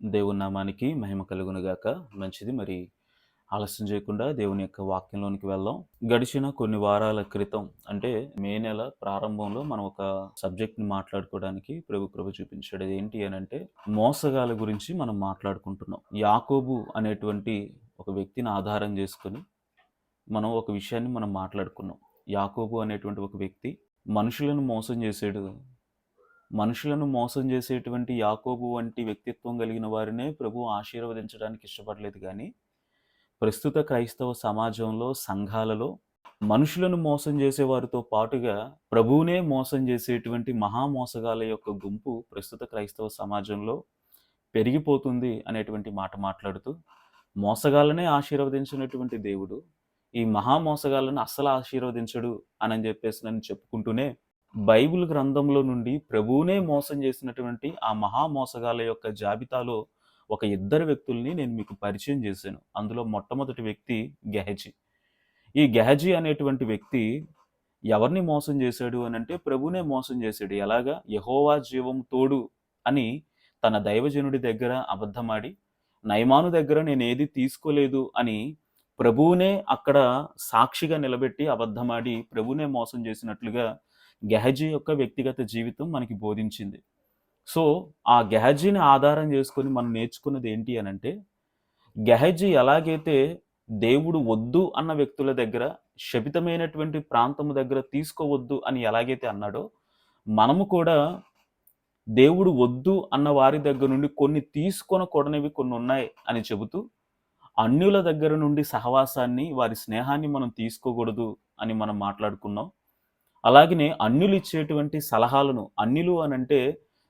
దేవుని నామానికి మహిమ కలుగునుగాక. మంచిది. మరి ఆలస్యం చేయకుండా దేవుని యొక్క వాక్యంలోనికి వెళ్దాం. గడిచిన కొన్ని వారాల క్రితం అంటే మే నెల ప్రారంభంలో మనం ఒక సబ్జెక్ట్‌ని మాట్లాడుకోవడానికి ప్రభు కృప చూపించాడు. అదేంటి అనంటే మోసగాల గురించి మనం మాట్లాడుకుంటున్నాం. యాకోబు అనేటువంటి ఒక వ్యక్తిని ఆధారం చేసుకొని మనం ఒక విషయాన్ని మనం మాట్లాడుకున్నాం. యాకోబు అనేటువంటి ఒక వ్యక్తి మనుషులను మోసం చేసాడు. మనుషులను మోసం చేసేటువంటి యాకోబు వంటి వ్యక్తిత్వం కలిగిన వారినే ప్రభువు ఆశీర్వదించడానికి ఇష్టపడలేదు గానీ, ప్రస్తుత క్రైస్తవ సమాజంలో, సంఘాలలో మనుషులను మోసం చేసేవారితో పాటుగా ప్రభువునే మోసం చేసేటువంటి మహా మోసగాళ్ళ యొక్క గుంపు ప్రస్తుత క్రైస్తవ సమాజంలో పెరిగిపోతుంది అనేటువంటి మాట మాట్లాడుతూ, మోసగాళ్ళనే ఆశీర్వదించినటువంటి దేవుడు, ఈ మహా మోసగాళ్ళని అస్సలు ఆశీర్వదించడు అని చెప్పేసి నన్ను చెప్పుకుంటూనే బైబిల్ గ్రంథంలో నుండి ప్రభువునే మోసం చేసినటువంటి ఆ మహా మోసగాళ్ళ యొక్క జాబితాలో ఒక ఇద్దరు వ్యక్తుల్ని నేను మీకు పరిచయం చేశాను. అందులో మొట్టమొదటి వ్యక్తి గెహజీ. ఈ గెహజీ అనేటువంటి వ్యక్తి ఎవరిని మోసం చేశాడు అనంటే ప్రభువునే మోసం చేశాడు. ఎలాగా? యెహోవా జీవం తోడు అని తన దైవజనుడి దగ్గర అబద్ధమాడి, నయమాను దగ్గర నేనేది తీసుకోలేదు అని ప్రభువునే అక్కడ సాక్షిగా నిలబెట్టి అబద్ధమాడి ప్రభువునే మోసం చేసినట్లుగా గెహజీ యొక్క వ్యక్తిగత జీవితం మనకి బోధించింది. సో, ఆ గెహజీని ఆధారం చేసుకొని మనం నేర్చుకున్నది ఏంటి అనంటే, గెహజీ ఎలాగైతే దేవుడు వద్దు అన్న వ్యక్తుల దగ్గర, శపితమైనటువంటి ప్రాంతము దగ్గర తీసుకోవద్దు అని ఎలాగైతే అన్నాడో, మనము కూడా దేవుడు వద్దు అన్న వారి దగ్గర నుండి కొన్ని తీసుకొనకూడనివి కొన్నున్నాయి అని చెబుతూ, అన్యుల దగ్గర నుండి సహవాసాన్ని, వారి స్నేహాన్ని మనం తీసుకోకూడదు అని మనం మాట్లాడుకున్నాం. అలాగనే అన్యులు ఇచ్చేటువంటి సలహాలను, అన్యులు అనంటే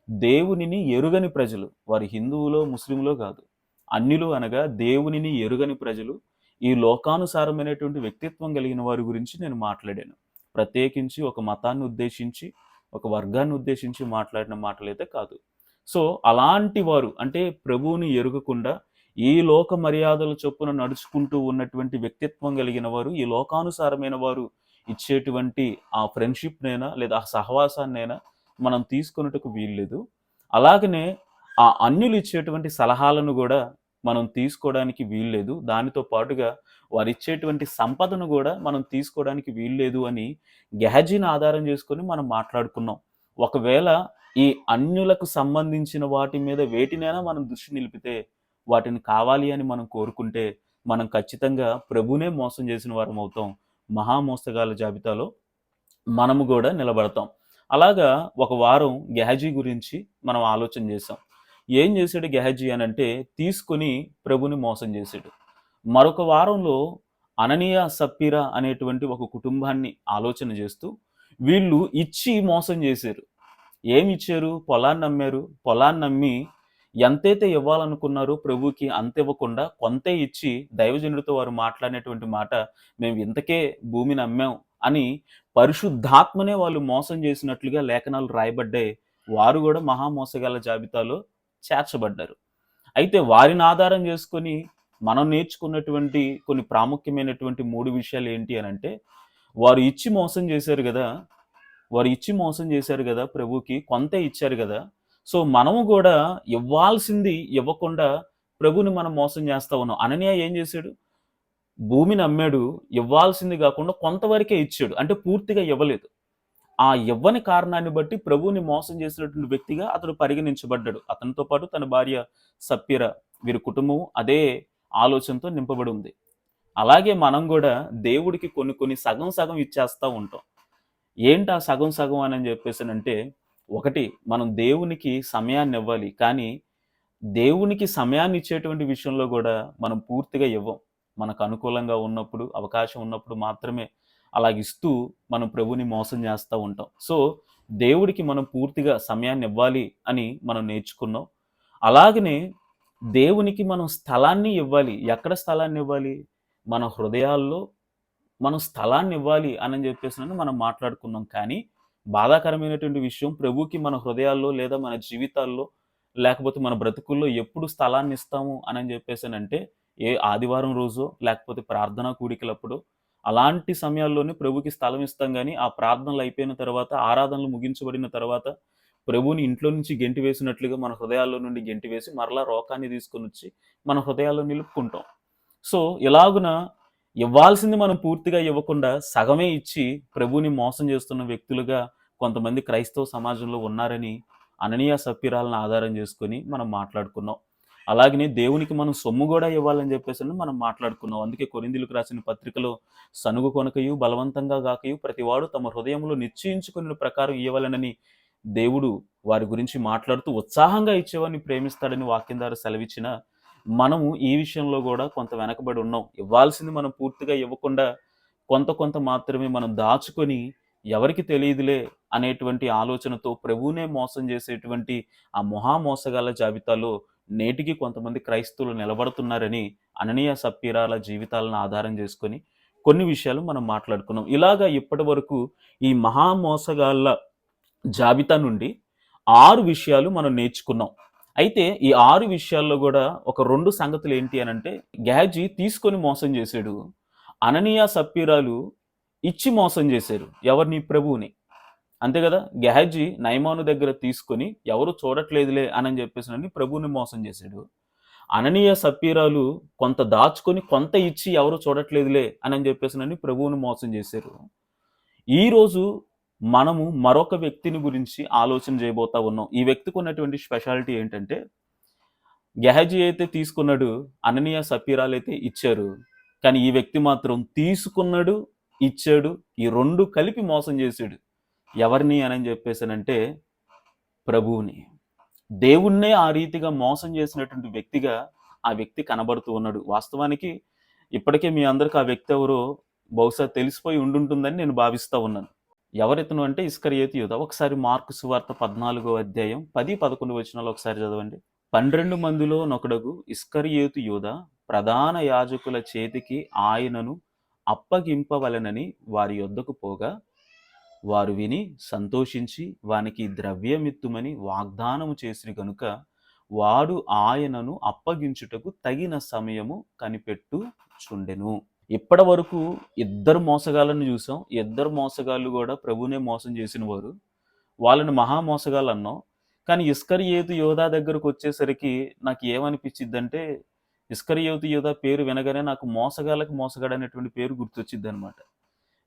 దేవునిని ఎరుగని ప్రజలు, వారి హిందువులో ముస్లింలో కాదు. అన్యులు అనగా దేవునిని ఎరుగని ప్రజలు, ఈ లోకానుసారమైనటువంటి వ్యక్తిత్వం కలిగిన వారి గురించి నేను మాట్లాడాను. ప్రత్యేకించి ఒక మతాన్ని ఉద్దేశించి, ఒక వర్గాన్ని ఉద్దేశించి మాట్లాడిన మాటలైతే కాదు. సో అలాంటి వారు అంటే ప్రభువుని ఎరుగకుండా ఈ లోక మర్యాదల చొప్పున నడుచుకుంటూ ఉన్నటువంటి వ్యక్తిత్వం కలిగిన వారు, ఈ లోకానుసారమైన వారు ఇచ్చేటువంటి ఆ ఫ్రెండ్షిప్‌నైనా లేదా ఆ సహవాసాన్నైనా మనం తీసుకొనుటకు వీల్లేదు. అలాగనే ఆ అన్యులు ఇచ్చేటువంటి సలహాలను గూడా మనం తీసుకోవడానికి వీల్లేదు. దానితో పాటుగా వారిచ్చేటువంటి సంపదను గూడా మనం తీసుకోవడానికి వీల్లేదు అని గెహజీని ఆధారం చేసుకొని మనం మాట్లాడుకున్నాం. ఒకవేళ ఈ అన్యులకు సంబంధించిన వాటి మీద వేటినైనా మనం దృష్టి నిలిపితే, వాటిని కావాలి అని మనం కోరుకుంటే, మనం ఖచ్చితంగా ప్రభువునే మోసం చేసిన వారమవుతాం. మహామోసగాళ్ళ జాబితాలో మనము కూడా నిలబడతాం. అలాగా ఒక వారం గెహజీ గురించి మనం ఆలోచన చేసాం. ఏం చేశాడు గెహజీ అనంటే తీసుకొని ప్రభుని మోసం చేశాడు. మరొక వారంలో అననీయ, సప్పీరా అనేటువంటి ఒక కుటుంబాన్ని ఆలోచన చేస్తూ వీళ్ళు ఇచ్చి మోసం చేశారు. ఏమి ఇచ్చారు? పొలాన్ని అమ్మారు. పొలాన్ని అమ్మి ఎంతైతే ఇవ్వాలనుకున్నారో ప్రభువుకి అంత ఇవ్వకుండా కొంతే ఇచ్చి దైవజనుడితో వారు మాట్లాడినటువంటి మాట, మేము ఇంతకే భూమిని అమ్మాం అని పరిశుద్ధాత్మనే వాళ్ళు మోసం చేసినట్లుగా లేఖనాలు రాయబడ్డాయి. వారు కూడా మహామోసగాళ్ళ జాబితాలో చేర్చబడ్డారు. అయితే వారిని ఆధారం చేసుకొని మనం నేర్చుకున్నటువంటి కొన్ని ప్రాముఖ్యమైనటువంటి 3 విషయాలు ఏంటి అనంటే, వారు ఇచ్చి మోసం చేశారు గదా! వారు ఇచ్చి మోసం చేశారు గదా! ప్రభువుకి కొంతే ఇచ్చారు గదా! సో, మనము గూడా ఇవ్వాల్సింది ఇవ్వకుండా ప్రభువుని మనం మోసం చేస్తా ఉన్నాం. అననీయ ఏం చేశాడు? భూమిని అమ్మాడు. ఇవ్వాల్సింది గాకుండా కొంతవరకే ఇచ్చాడు. అంటే పూర్తిగా ఇవ్వలేదు. ఆ ఇవ్వని కారణాన్ని బట్టి ప్రభువుని మోసం చేసినటువంటి వ్యక్తిగా అతడు పరిగణించబడ్డాడు. అతనితో పాటు తన భార్య సప్పీరా, వీరి కుటుంబం అదే ఆలోచనతో నింపబడి ఉంది. అలాగే మనం గూడా దేవుడికి కొన్ని కొన్ని సగం సగం ఇచ్చేస్తా ఉంటాం. ఏంటా సగం సగం అని చెప్పేసానంటే, ఒకటి మనం దేవునికి సమయాన్నివ్వాలి. కానీ దేవునికి సమయాన్ని ఇచ్చేటువంటి విషయంలో గూడా మనం పూర్తిగా ఇవ్వం. మనకు అనుకూలంగా ఉన్నప్పుడు, అవకాశం ఉన్నప్పుడు మాత్రమే అలాగిస్తూ మనం ప్రభువుని మోసం చేస్తా ఉంటాం. సో, దేవుడికి మనం పూర్తిగా సమయాన్నివ్వాలి అని మనం నేర్చుకున్నాం. అలాగనే దేవునికి మనం స్థలాన్ని ఇవ్వాలి. ఎక్కడ స్థలాన్నివ్వాలి? మన హృదయాల్లో మనం స్థలాన్నివ్వాలి అని చెప్పేసినని మనం మాట్లాడుకున్నాం. కానీ బాధాకరమైనటువంటి విషయం, ప్రభువుకి మన హృదయాల్లో లేదా మన జీవితాల్లో లేకపోతే మన బ్రతుకుల్లో ఎప్పుడు స్థలాన్ని ఇస్తాము అని చెప్పేసానంటే, ఏ ఆదివారం రోజో లేకపోతే ప్రార్థనా కూడికలప్పుడో అలాంటి సమయాల్లోనే ప్రభువుకి స్థలం ఇస్తాం గానీ, ఆ ప్రార్థనలు అయిపోయిన తర్వాత, ఆరాధనలు ముగించబడిన తర్వాత ప్రభువుని ఇంట్లో నుంచి గెంటి వేసినట్లుగా మన హృదయాల్లో నుండి గెంటి వేసి మరలా రోకాన్ని తీసుకొని వచ్చి మన హృదయాల్లో నిలుపుకుంటాం. సో, ఇలాగున ఇవ్వాల్సింది మనం పూర్తిగా ఇవ్వకుండా సగమే ఇచ్చి ప్రభువుని మోసం చేస్తున్న వ్యక్తులుగా కొంతమంది క్రైస్తవ సమాజంలో ఉన్నారని అననీయ సప్పీరాలను ఆధారం చేసుకొని మనం మాట్లాడుకున్నాం. అలాగనే దేవునికి మనం సొమ్ము కూడా ఇవ్వాలని చెప్పేసని మనం మాట్లాడుకున్నాం. అందుకే కొరింథీయులకు రాసిన పత్రికలో సనుగు కొనకయు బలవంతంగా గాకయు ప్రతివాడు తమ హృదయంలో నిశ్చయించుకున్న ప్రకారం ఇవ్వవలెనని దేవుడు వారి గురించి మాట్లాడుతూ ఉత్సాహంగా ఇచ్చేవారిని ప్రేమిస్తాడని వాక్యం ద్వారా సెలవిచ్చిన మనము ఈ విషయంలో కూడా కొంత వెనకబడి ఉన్నాం. ఇవ్వాల్సింది మనం పూర్తిగా ఇవ్వకుండా కొంత కొంత మాత్రమే మనం దాచుకొని ఎవరికి తెలియదులే అనేటువంటి ఆలోచనతో ప్రభువునే మోసం చేసేటువంటి ఆ మోసగాళ్ళ జాబితాలో నేటికి కొంతమంది క్రైస్తవులు నిలబడుతున్నారని అననీయ సప్పీరాల జీవితాలను ఆధారం చేసుకొని కొన్ని విషయాలు మనం మాట్లాడుకున్నాం. ఇలాగా ఇప్పటి వరకు ఈ మోసగాళ్ళ జాబితా నుండి 6 విషయాలు మనం నేర్చుకున్నాం. అయితే ఈ 6 విషయాల్లో కూడా ఒక 2 సంగతులు ఏంటి అనంటే, గేహజీ తీసుకొని మోసం చేశాడు. అననీయ సప్పీరాలు ఇచ్చి మోసం చేశారు. ఎవరిని? ప్రభువుని. అంతే కదా. గేహజీ నయమాను దగ్గర తీసుకొని ఎవరు చూడట్లేదులే అని చెప్పేసి ప్రభువుని మోసం చేశాడు. అననీయ సప్పీరాలు కొంత దాచుకొని కొంత ఇచ్చి ఎవరు చూడట్లేదులే అని చెప్పేసి ప్రభువుని మోసం చేశారు. ఈరోజు మనము మరొక వ్యక్తిని గురించి ఆలోచన చేయబోతా ఉన్నాం. ఈ వ్యక్తికి ఉన్నటువంటి స్పెషాలిటీ ఏంటంటే, గెహజీ అయితే తీసుకున్నాడు, అననీయ సప్పీరాలు అయితే ఇచ్చారు. కానీ ఈ వ్యక్తి మాత్రం తీసుకున్నాడు, ఇచ్చాడు, ఈ 2 కలిపి మోసం చేశాడు. ఎవరిని అని చెప్పేసానంటే ప్రభువుని. దేవుణ్ణే ఆ రీతిగా మోసం చేసినటువంటి వ్యక్తిగా ఆ వ్యక్తి కనబడుతూ ఉన్నాడు. వాస్తవానికి ఇప్పటికే మీ అందరికి ఆ వ్యక్తి ఎవరో బహుశా తెలిసిపోయి ఉండుంటుందని నేను భావిస్తూ ఉన్నాను. ఎవరితను అంటే ఇస్కరియోతు యూదా. ఒకసారి మార్కు సువార్త 14వ అధ్యాయం 10, 11 వచనాలు ఒకసారి చదవండి. 12 మందిలో నొకడగు ఇస్కరియోతు యూదా ప్రధాన యాజకుల చేతికి ఆయనను అప్పగింపవలెనని వారి యొద్దకు పోగా వారు విని సంతోషించి వానికి ద్రవ్యమిత్తుమని వాగ్దానము చేసిరి గనుక వాడు ఆయనను అప్పగించుటకు తగిన సమయము కనిపెట్టుచుండెను. ఇప్పటి వరకు 2 మోసగాళ్ళని చూసాం. 2 మోసగాళ్ళు కూడా ప్రభువునే మోసం చేసిన వారు. వాళ్ళని మోసగాళ్ళు అన్నాం. కానీ ఇస్కరియోతు యూదా దగ్గరకు వచ్చేసరికి నాకు ఏమనిపించిద్దంటే, ఇస్కరియోతు యూదా పేరు వినగానే నాకు మోసగాళ్ళకి మోసగాడు అనేటువంటి పేరు గుర్తొచ్చిద్ది అనమాట.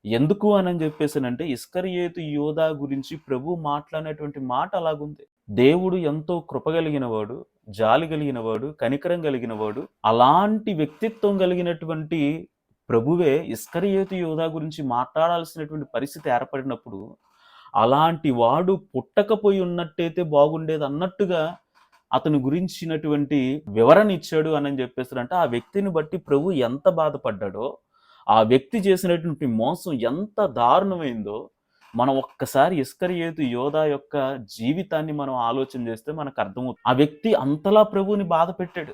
ఎందుకు అని చెప్పేసానంటే, ఇస్కరియోతు యూదా గురించి ప్రభు మాట్లాడినటువంటి మాట అలాగుంది. దేవుడు ఎంతో కృప కలిగిన వాడు, జాలి కలిగిన వాడు, కనికరం కలిగిన వాడు. అలాంటి వ్యక్తిత్వం కలిగినటువంటి ప్రభువే ఇస్కరియోతు యూదా గురించి మాట్లాడాల్సినటువంటి పరిస్థితి ఏర్పడినప్పుడు, అలాంటి వాడు పుట్టకపోయి ఉన్నట్టయితే బాగుండేది అన్నట్టుగా అతని గురించినటువంటి వివరణ ఇచ్చాడు అని చెప్పేస్తారంటే, ఆ వ్యక్తిని బట్టి ప్రభు ఎంత బాధపడ్డాడో, ఆ వ్యక్తి చేసినటువంటి మోసం ఎంత దారుణమైందో మనం ఒక్కసారి ఇస్కరియోతు యూదా యొక్క జీవితాన్ని మనం ఆలోచన చేస్తే మనకు అర్థమవుతుంది. ఆ వ్యక్తి అంతలా ప్రభువుని బాధ పెట్టాడు.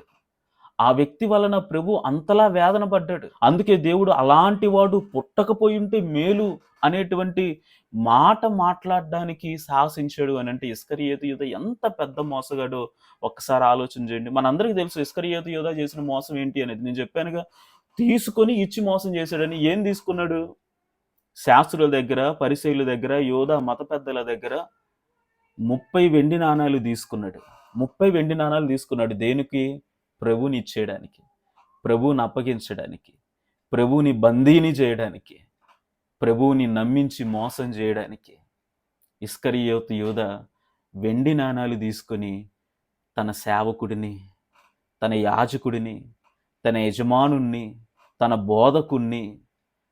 ఆ వ్యక్తి వలన ప్రభు అంతలా వేదన పడ్డాడు. అందుకే దేవుడు అలాంటి వాడు పుట్టకపోయి ఉంటే మేలు అనేటువంటి మాట మాట్లాడడానికి సాహసించాడు అని అంటే, ఇస్కరియోతు యూదా ఎంత పెద్ద మోసగాడో ఒక్కసారి ఆలోచన చేయండి. మనందరికీ తెలుసు ఇస్కరియోతు యూదా చేసిన మోసం ఏంటి అనేది. నేను చెప్పానుగా, తీసుకొని ఇచ్చి మోసం చేశాడని. ఏం తీసుకున్నాడు? శాస్త్రుల దగ్గర, పరిసయ్యుల దగ్గర, యూదా మత పెద్దల దగ్గర 30 వెండి నాణాలు తీసుకున్నాడు. 30 వెండి నాణాలు తీసుకున్నాడు. దేనికి? ప్రభువుని ఇచ్చేయడానికి, ప్రభువుని అప్పగించడానికి, ప్రభువుని బందీని చేయడానికి, ప్రభువుని నమ్మించి మోసం చేయడానికి. ఇస్కరియోతు యూదా వెండి నాణాలు తీసుకొని తన సేవకుడిని, తన యాజకుడిని, తన యజమానుణ్ణి, తన బోధకుణ్ణి,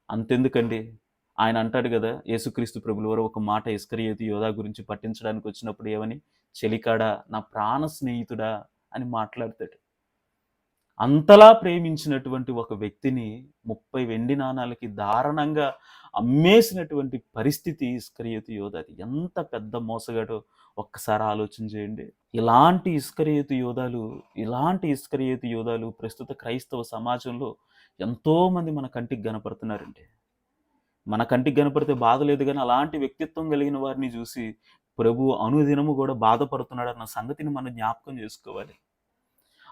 అంతెందుకండి, ఆయన అంటాడు కదా, యేసుక్రీస్తు ప్రభుల వారు ఒక మాట ఇస్కరియోతు యూదా గురించి పట్టించడానికి వచ్చినప్పుడు ఏమని? చెలికాడా, నా ప్రాణ స్నేహితుడా అని మాట్లాడతాడు. అంతలా ప్రేమించినటువంటి ఒక వ్యక్తిని 30 వెండి నాణాలకి దారుణంగా అమ్మేసినటువంటి పరిస్థితి ఇస్కరియోతు యూదాది. ఎంత పెద్ద మోసగాడో ఒక్కసారి ఆలోచన చేయండి. ఇలాంటి ఇస్కరియోతు యూదాలు ప్రస్తుత క్రైస్తవ సమాజంలో ఎంతోమంది మన కంటికి కనపడుతున్నారండి. మన కంటికి కనపడితే బాధ లేదు, కానీ అలాంటి వ్యక్తిత్వం కలిగిన వారిని చూసి ప్రభు అనుదినము కూడా బాధపడుతున్నాడన్న సంగతిని మనం జ్ఞాపకం చేసుకోవాలి.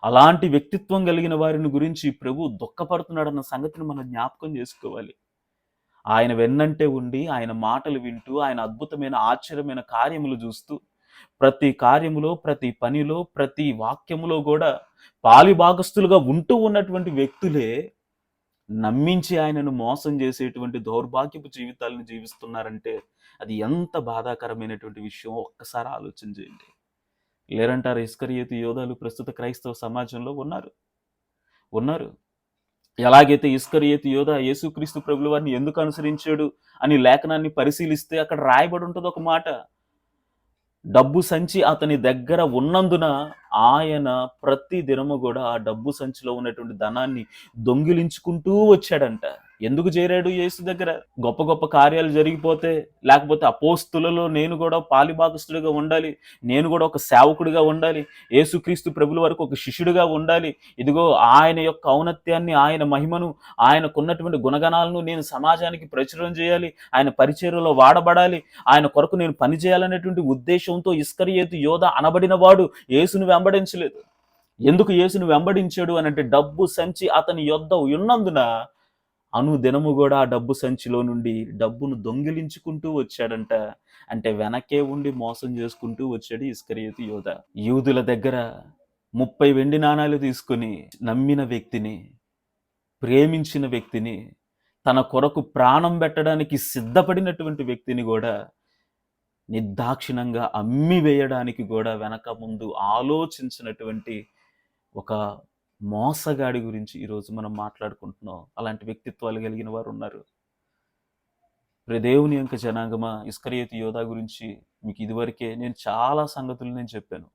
అలాంటి వ్యక్తిత్వం కలిగిన వారిని గురించి ప్రభు దుఃఖపడుతున్నాడన్న సంగతిని మనం జ్ఞాపకం చేసుకోవాలి. ఆయన వెన్నంటే ఉండి, ఆయన మాటలు వింటూ, ఆయన అద్భుతమైన ఆశ్చర్యమైన కార్యములు చూస్తూ, ప్రతి కార్యములో, ప్రతి పనిలో, ప్రతి వాక్యములో కూడా పాలిభాగస్తులుగా ఉంటూ ఉన్నటువంటి వ్యక్తులే నమ్మించి ఆయనను మోసం చేసేటువంటి దౌర్భాగ్యపు జీవితాలను జీవిస్తున్నారంటే అది ఎంత బాధాకరమైనటువంటి విషయం ఒక్కసారి ఆలోచన చేయండి. లేరంటారా ఇస్కరియోతు యోధాలు ప్రస్తుత క్రైస్తవ సమాజంలో ఉన్నారు. ఎలాగైతే ఇస్కరియోతు యోధ యేసుక్రీస్తు ప్రభుల వారిని ఎందుకు అనుసరించాడు అని లేఖనాన్ని పరిశీలిస్తే అక్కడ రాయబడి ఉంటుంది ఒక మాట. డబ్బు సంచి అతని దగ్గర ఉన్నందున ఆయన ప్రతి దినము కూడా ఆ డబ్బు సంచిలో ఉన్నటువంటి ధనాన్ని దొంగిలించుకుంటూ వచ్చాడంట. ఎందుకు చేరాడు యేసు దగ్గర? గొప్ప గొప్ప కార్యాలు జరిగిపోతే, లేకపోతే అపోస్తులలో నేను కూడా పాలిభాగస్తుడిగా ఉండాలి, నేను కూడా ఒక సేవకుడిగా ఉండాలి, యేసుక్రీస్తు ప్రభుల వరకు ఒక శిష్యుడిగా ఉండాలి, ఇదిగో ఆయన యొక్క ఔన్నత్యాన్ని, ఆయన మహిమను, ఆయనకున్నటువంటి గుణగణాలను నేను సమాజానికి ప్రచురం చేయాలి, ఆయన పరిచర్యలో వాడబడాలి, ఆయన కొరకు నేను పని చేయాలనేటువంటి ఉద్దేశంతో ఇస్కరియోతు యోధ అనబడిన వాడు యేసును వెంబడించలేదు. ఎందుకు యేసును వెంబడించాడు అని అంటే డబ్బు సంచి అతని యొద్ద ఉన్నందున అనుదినము కూడా ఆ డబ్బు సంచిలో నుండి డబ్బును దొంగిలించుకుంటూ వచ్చాడంట. అంటే వెనకే ఉండి మోసం చేసుకుంటూ వచ్చాడు ఇస్కరియోతు యోధ. యూదుల దగ్గర 30 వెండి నాణాలు తీసుకుని నమ్మిన వ్యక్తిని, ప్రేమించిన వ్యక్తిని, తన కొరకు ప్రాణం పెట్టడానికి సిద్ధపడినటువంటి వ్యక్తిని కూడా నిర్దాక్షిణంగా అమ్మి వేయడానికి కూడా వెనక ముందు ఆలోచించినటువంటి ఒక మోసగాడి గురించి ఈరోజు మనం మాట్లాడుకుంటున్నాం. అలాంటి వ్యక్తిత్వాలు కలిగిన వారు ఉన్నారు. దేవుని యొక్క జనాంగమా, ఇస్కరియోతు యోధ గురించి మీకు ఇదివరకే నేను చాలా సంగతులు నేను చెప్పాను.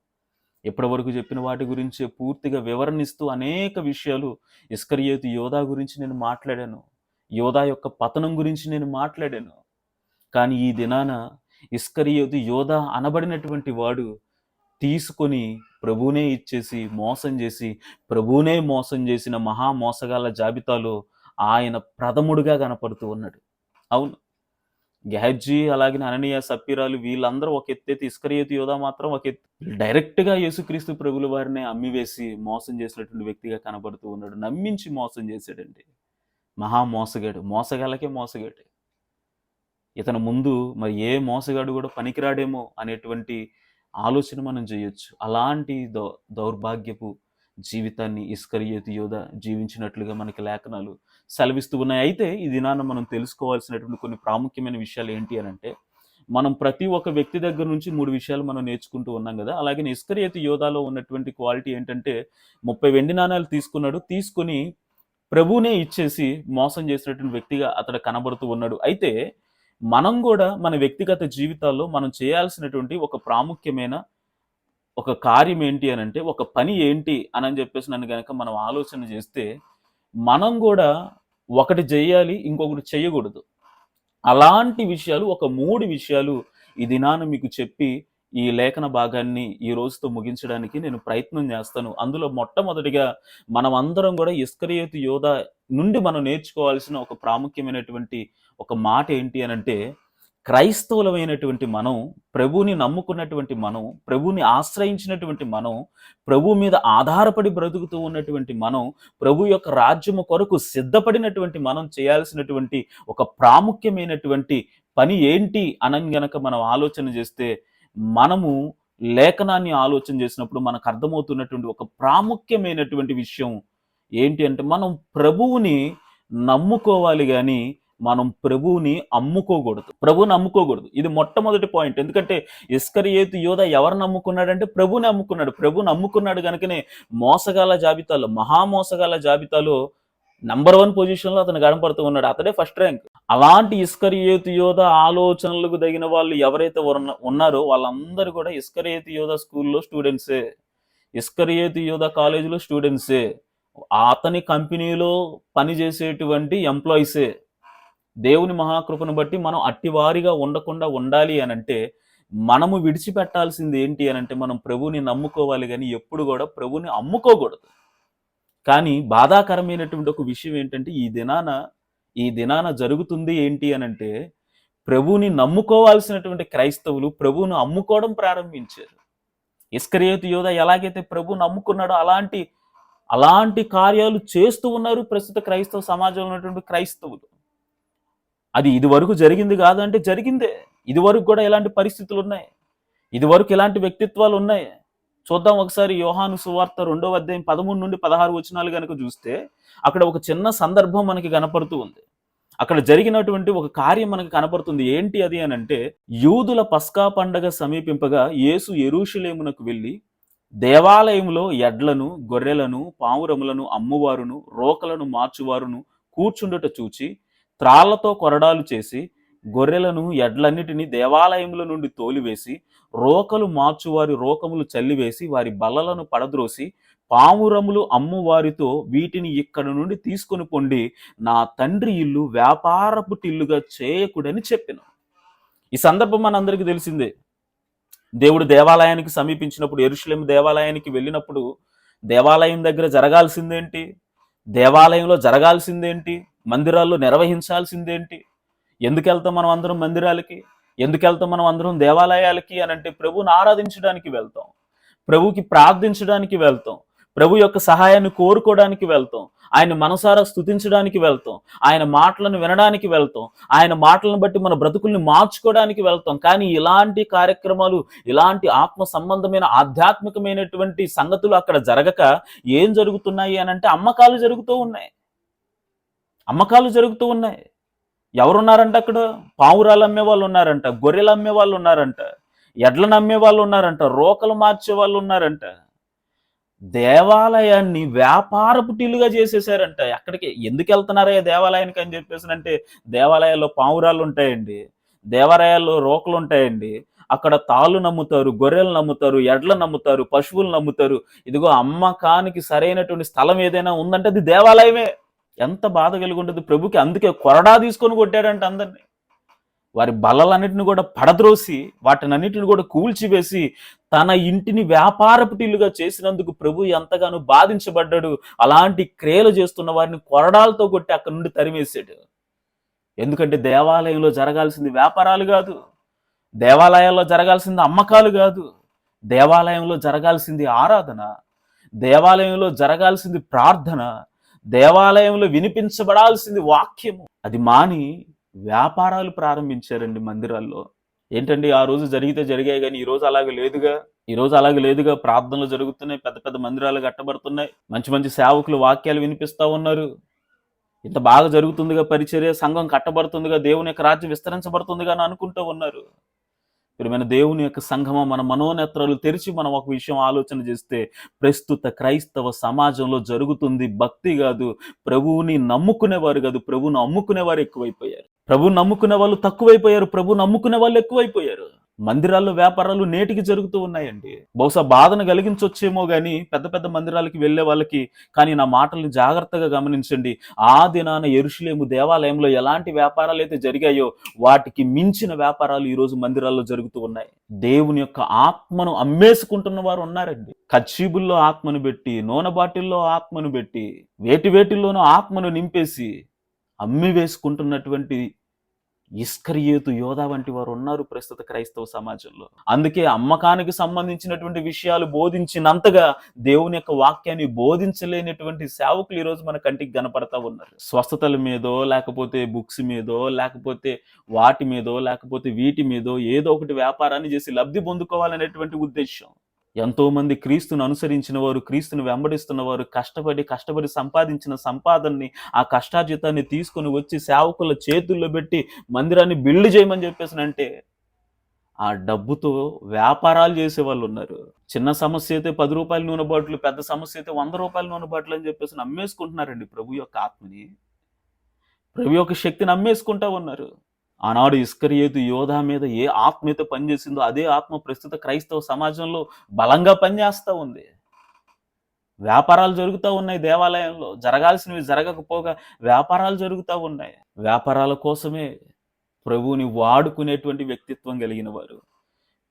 ఇప్పటి వరకు చెప్పిన వాటి గురించి పూర్తిగా వివరణిస్తూ అనేక విషయాలు ఇస్కరియోతు యోధ గురించి నేను మాట్లాడాను. యోధ యొక్క పతనం గురించి నేను మాట్లాడాను. కానీ ఈ దినాన ఇస్కరియోతు యోధ అనబడినటువంటి వాడు తీసుకొని ప్రభువునే ఇచ్చేసి మోసం చేసి ప్రభువునే మోసం చేసిన మహా మోసగాళ్ళ జాబితాలో ఆయన ప్రథముడుగా కనపడుతూ ఉన్నాడు. అవును, గెహజీ అలాగే అననీయ సప్పీరాలు వీళ్ళందరూ ఒక ఎత్తైతే ఇస్కరియోతు యోధ మాత్రం ఒక ఎత్తు. డైరెక్ట్గా యేసుక్రీస్తు ప్రభుల వారిని అమ్మివేసి మోసం చేసినటువంటి వ్యక్తిగా కనబడుతూ ఉన్నాడు. నమ్మించి మోసం చేశాడండి. మహా మోసగాడు, మోసగాళ్ళకే మోసగాడు. ఇతను ముందు మరి ఏ మోసగాడు కూడా పనికిరాడేమో అనేటువంటి ఆలోచన మనం చేయొచ్చు. అలాంటి దౌర్భాగ్యపు జీవితాన్ని ఇస్కరియోతు యోధ జీవించినట్లుగా మనకి లేఖనాలు సెలవిస్తూ ఉన్నాయి. అయితే ఈ దినాన మనం తెలుసుకోవాల్సినటువంటి కొన్ని ప్రాముఖ్యమైన విషయాలు ఏంటి అని అంటే, మనం ప్రతి ఒక్క వ్యక్తి దగ్గర నుంచి 3 విషయాలు మనం నేర్చుకుంటూ ఉన్నాం కదా. అలాగే ఇస్కరియోతు యోధాలో ఉన్నటువంటి క్వాలిటీ ఏంటంటే 30 వెండి నాణాలు తీసుకున్నాడు. తీసుకుని ప్రభువునే ఇచ్చేసి మోసం చేసినటువంటి వ్యక్తిగా అతడు కనబడుతూ ఉన్నాడు. అయితే మనం కూడా మన వ్యక్తిగత జీవితాల్లో మనం చేయాల్సినటువంటి ఒక ప్రాముఖ్యమైన ఒక కార్యం ఏంటి అని అంటే, ఒక పని ఏంటి అని చెప్పేసి నన్ను కనుక మనం ఆలోచన చేస్తే, మనం కూడా ఒకటి చేయాలి, ఇంకొకటి చేయకూడదు. అలాంటి విషయాలు ఒక 3 విషయాలు ఈ దినాన మీకు చెప్పి ఈ లేఖన భాగాన్ని ఈ రోజుతో ముగించడానికి నేను ప్రయత్నం చేస్తాను. అందులో మొట్టమొదటిగా మనం అందరం కూడా ఇస్కరియోతు యోధ నుండి మనం నేర్చుకోవాల్సిన ఒక ప్రాముఖ్యమైనటువంటి ఒక మాట ఏంటి అని అంటే, క్రైస్తవులమైనటువంటి మనం, ప్రభువుని నమ్ముకున్నటువంటి మనం, ప్రభువుని ఆశ్రయించినటువంటి మనం, ప్రభు మీద ఆధారపడి బ్రతుకుతూ ఉన్నటువంటి మనం, ప్రభు యొక్క రాజ్యము కొరకు సిద్ధపడినటువంటి మనం చేయాల్సినటువంటి ఒక ప్రాముఖ్యమైనటువంటి పని ఏంటి అని గనక మనం ఆలోచన చేస్తే, మనము లేఖనాన్ని ఆలోచన చేసినప్పుడు మనకు అర్థమవుతున్నటువంటి ఒక ప్రాముఖ్యమైనటువంటి విషయం ఏంటి అంటే, మనం ప్రభువుని నమ్ముకోవాలి కానీ మనం ప్రభువుని అమ్ముకోకూడదు. ప్రభువుని అమ్ముకోకూడదు. ఇది మొట్టమొదటి పాయింట్. ఎందుకంటే ఇస్కరియోతు యోధ ఎవరు నమ్ముకున్నాడంటే ప్రభువుని అమ్ముకున్నాడు. ప్రభువుని అమ్ముకున్నాడు కనుకనే మోసగాళ్ళ జాబితాలో, మహామోసగాళ్ళ జాబితాలో నంబర్ 1 పొజిషన్లో అతను కనపడుతూ ఉన్నాడు. అతడే ఫస్ట్ ర్యాంక్. అలాంటి ఇస్కరియోతు యోధ ఆలోచనలకు తగిన వాళ్ళు ఎవరైతే ఉన్నారో వాళ్ళందరూ కూడా ఇస్కరియోతు యోధ స్కూల్లో స్టూడెంట్సే, ఇస్కరియోతు యోధ కాలేజీలో స్టూడెంట్సే, అతని కంపెనీలో పనిచేసేటువంటి ఎంప్లాయీసే. దేవుని మహాకృపను బట్టి మనం అట్టివారిగా ఉండకుండా ఉండాలి అని అంటే, మనము విడిచిపెట్టాల్సింది ఏంటి అని అంటే, మనం ప్రభువుని నమ్ముకోవాలి కానీ ఎప్పుడు కూడా ప్రభువుని అమ్ముకోకూడదు. కానీ బాధాకరమైనటువంటి ఒక విషయం ఏంటంటే, ఈ దినాన జరుగుతుంది ఏంటి అని అంటే, ప్రభువుని నమ్ముకోవాల్సినటువంటి క్రైస్తవులు ప్రభువును అమ్ముకోవడం ప్రారంభించారు. ఇస్కరియోతు యోధ ఎలాగైతే ప్రభువుని నమ్ముకున్నాడో అలాంటి కార్యాలు చేస్తూ ఉన్నారు ప్రస్తుత క్రైస్తవ సమాజంలో ఉన్నటువంటి క్రైస్తవులు. అది ఇది వరకు జరిగింది కాదంటే జరిగిందే. ఇది వరకు కూడా ఇలాంటి పరిస్థితులు ఉన్నాయి. ఇదివరకు ఇలాంటి వ్యక్తిత్వాలు ఉన్నాయి. చూద్దాం ఒకసారి యోహాను సువార్త 2వ అధ్యాయం 13 నుండి 16 వచనాలు గనుక చూస్తే అక్కడ ఒక చిన్న సందర్భం మనకి కనపడుతూ ఉంది. అక్కడ జరిగినటువంటి ఒక కార్యం మనకు కనపడుతుంది. ఏంటి అది అనంటే, యూదుల పస్కా పండగ సమీపింపగా యేసు యెరూషలేమునకు వెళ్ళి దేవాలయంలో ఎడ్లను, గొర్రెలను, పావురములను అమ్మువారును, రోకలను మార్చువారును కూర్చుండుట చూచి త్రాళ్లతో కొరడాలు చేసి గొర్రెలను, ఎడ్లన్నిటిని దేవాలయముల నుండి తోలివేసి రోకలు మార్చువారి రోకములు చల్లివేసి వారి బల్లలను పడద్రోసి పావురములు అమ్మువారితో వీటిని ఇక్కడి నుండి తీసుకొని పొండి, నా తండ్రి ఇల్లు వ్యాపారపు టిల్లుగా చేయకుడని చెప్పెను. ఈ సందర్భం మనందరికీ తెలిసిందే. దేవుడు దేవాలయానికి సమీపించినప్పుడు, యెరూషలేము దేవాలయానికి వెళ్ళినప్పుడు దేవాలయం దగ్గర జరగాల్సిందేంటి? దేవాలయంలో జరగాల్సిందేంటి? మందిరాల్లో నిర్వహించాల్సిందేంటి? ఎందుకు వెళ్తాం మనం అందరం మందిరాలకి? ఎందుకు వెళ్తాం మనం అందరం దేవాలయాలకి అనంటే, ప్రభువుని ఆరాధించడానికి వెళ్తాం, ప్రభువుకి ప్రార్థించడానికి వెళ్తాం, ప్రభు యొక్క సహాయాన్ని కోరుకోవడానికి వెళ్తాం, ఆయన మనసారా స్తుతించడానికి వెళ్తాం, ఆయన మాటలను వినడానికి వెళ్తాం, ఆయన మాటలను బట్టి మన బ్రతుకుల్ని మార్చుకోవడానికి వెళ్తాం. కానీ ఇలాంటి కార్యక్రమాలు, ఇలాంటి ఆత్మ సంబంధమైన ఆధ్యాత్మికమైనటువంటి సంగతులు అక్కడ జరగక ఏం జరుగుతున్నాయి అనంటే అమ్మకాలు జరుగుతూ ఉన్నాయి. అమ్మకాలు జరుగుతూ ఉన్నాయి. ఎవరున్నారంట అక్కడ? పావురాలు అమ్మే వాళ్ళు ఉన్నారంట, గొర్రెలు అమ్మే వాళ్ళు ఉన్నారంట, ఎడ్లను అమ్మే వాళ్ళు ఉన్నారంట, రోకలు మార్చే వాళ్ళు ఉన్నారంట. దేవాలయాన్ని వ్యాపారపు టిల్లుగా చేసేసారంట. ఎక్కడికి ఎందుకు వెళ్తున్నారా దేవాలయానికి అని చెప్పేసి అంటే, దేవాలయాల్లో పావురాలు ఉంటాయండి, దేవాలయాల్లో రోకలు ఉంటాయండి, అక్కడ తాళ్ళు నమ్ముతారు, గొర్రెలు నమ్ముతారు, ఎడ్లు నమ్ముతారు, పశువులు నమ్ముతారు. ఇదిగో అమ్మకానికి సరైనటువంటి స్థలం ఏదైనా ఉందంటే అది దేవాలయమే. ఎంత బాధ కలిగి ఉంటుంది ప్రభుకి. అందుకే కొరడా తీసుకొని కొట్టాడంట అందరినీ. వారి బల్లలన్నిటిని కూడా పడద్రోసి వాటినన్నిటిని కూడా కూల్చివేసి తన ఇంటిని వ్యాపారపు టిల్లుగా చేసినందుకు ప్రభు ఎంతగానో బాధించబడ్డాడు. అలాంటి క్రియలు చేస్తున్న వారిని కొరడాలతో కొట్టి అక్కడి నుండి తరిమేశాడు. ఎందుకంటే దేవాలయంలో జరగాల్సింది వ్యాపారాలు కాదు, దేవాలయాల్లో జరగాల్సింది అమ్మకాలు కాదు, దేవాలయంలో జరగాల్సింది ఆరాధన, దేవాలయంలో జరగాల్సింది ప్రార్థన, దేవాలయంలో వినిపించబడాల్సింది వాక్యము. అది మాని వ్యాపారాలు ప్రారంభించారండి మందిరాల్లో. ఏంటండి ఆ రోజు జరిగితే జరిగాయి కానీ ఈరోజు అలాగే లేదుగా. ఈరోజు అలాగే లేదుగా. ప్రార్థనలు జరుగుతున్నాయి, పెద్ద పెద్ద మందిరాలు కట్టబడుతున్నాయి, మంచి మంచి సేవకులు వాక్యాలు వినిపిస్తూ ఉన్నారు, ఇంత బాగా జరుగుతుందిగా పరిచర్య, సంఘం కట్టబడుతుందిగా, దేవుని యొక్క రాజ్యం విస్తరించబడుతుందిగా అని అనుకుంటూ ఉన్నారు. ప్రియమైన దేవుని యొక్క సంఘమం, మన మనోనేత్రాలు తెరిచి మనం ఒక విషయం ఆలోచన చేస్తే, ప్రస్తుత క్రైస్తవ సమాజంలో జరుగుతుంది భక్తి కాదు, ప్రభువుని నమ్ముకునేవారు కాదు, ప్రభువుని అమ్ముకునేవారు ఎక్కువైపోయారు. ప్రభువుని నమ్ముకునే వాళ్ళు తక్కువైపోయారు, ప్రభువుని నమ్ముకునే వాళ్ళు ఎక్కువైపోయారు. మందిరాల్లో వ్యాపారాలు నేటికి జరుగుతూ ఉన్నాయండి. బహుశా బాధను కలిగించొచ్చేమో కానీ పెద్ద పెద్ద మందిరాలకి వెళ్ళే వాళ్ళకి. కానీ నా మాటల్ని జాగ్రత్తగా గమనించండి. ఆ దినాన యెరూషలేము దేవాలయంలో ఎలాంటి వ్యాపారాలు అయితే జరిగాయో వాటికి మించిన వ్యాపారాలు ఈరోజు మందిరాల్లో జరుగుతూ ఉన్నాయి. దేవుని యొక్క ఆత్మను అమ్మేసుకుంటున్న వారు ఉన్నారండి. కచ్చీబుల్లో ఆత్మను పెట్టి, నూనె బాటిల్లో ఆత్మను పెట్టి, వేటి వేటిల్లోనూ ఆత్మను నింపేసి అమ్మి వేసుకుంటున్నటువంటి ఇస్కరియోతు, యోధా వంటి వారు ఉన్నారు ప్రస్తుత క్రైస్తవ సమాజంలో. అందుకే అమ్మకానికి సంబంధించినటువంటి విషయాలు బోధించినంతగా దేవుని యొక్క వాక్యాన్ని బోధించలేనటువంటి సేవకులు ఈరోజు మన కంటికి కనపడతా ఉన్నారు. స్వస్థతల మీదో, లేకపోతే బుక్స్ మీదో, లేకపోతే వాటి మీదో, లేకపోతే వీటి మీదో ఏదో ఒకటి వ్యాపారాన్ని చేసి లబ్ధి పొందుకోవాలనేటువంటి ఉద్దేశం. ఎంతో మంది క్రీస్తును అనుసరించిన వారు, క్రీస్తును వెంబడిస్తున్న వారు కష్టపడి సంపాదించిన సంపాదనని, ఆ కష్టార్జితాన్ని తీసుకొని వచ్చి సేవకుల చేతుల్లో పెట్టి మందిరాన్ని బిల్డ్ చేయమని చెప్పేసినంటే ఆ డబ్బుతో వ్యాపారాలు చేసే వాళ్ళు ఉన్నారు. చిన్న సమస్య అయితే 10 రూపాయల నూనె బాటిల్, పెద్ద సమస్య అయితే 100 రూపాయల నూనె బాటిల్ అని చెప్పేసి అమ్మేసుకుంటున్నారండి ప్రభు యొక్క ఆత్మని, ప్రభు యొక్క శక్తిని అమ్మేసుకుంటా ఉన్నారు. ఆనాడు ఇస్కరియోతు యోధా మీద ఏ ఆత్మ అయితే పనిచేసిందో అదే ఆత్మ ప్రస్తుత క్రైస్తవ సమాజంలో బలంగా పనిచేస్తూ ఉంది. వ్యాపారాలు జరుగుతూ ఉన్నాయి, దేవాలయంలో జరగాల్సినవి జరగకపోగా వ్యాపారాలు జరుగుతూ ఉన్నాయి. వ్యాపారాల కోసమే ప్రభువుని వాడుకునేటువంటి వ్యక్తిత్వం కలిగిన వారు,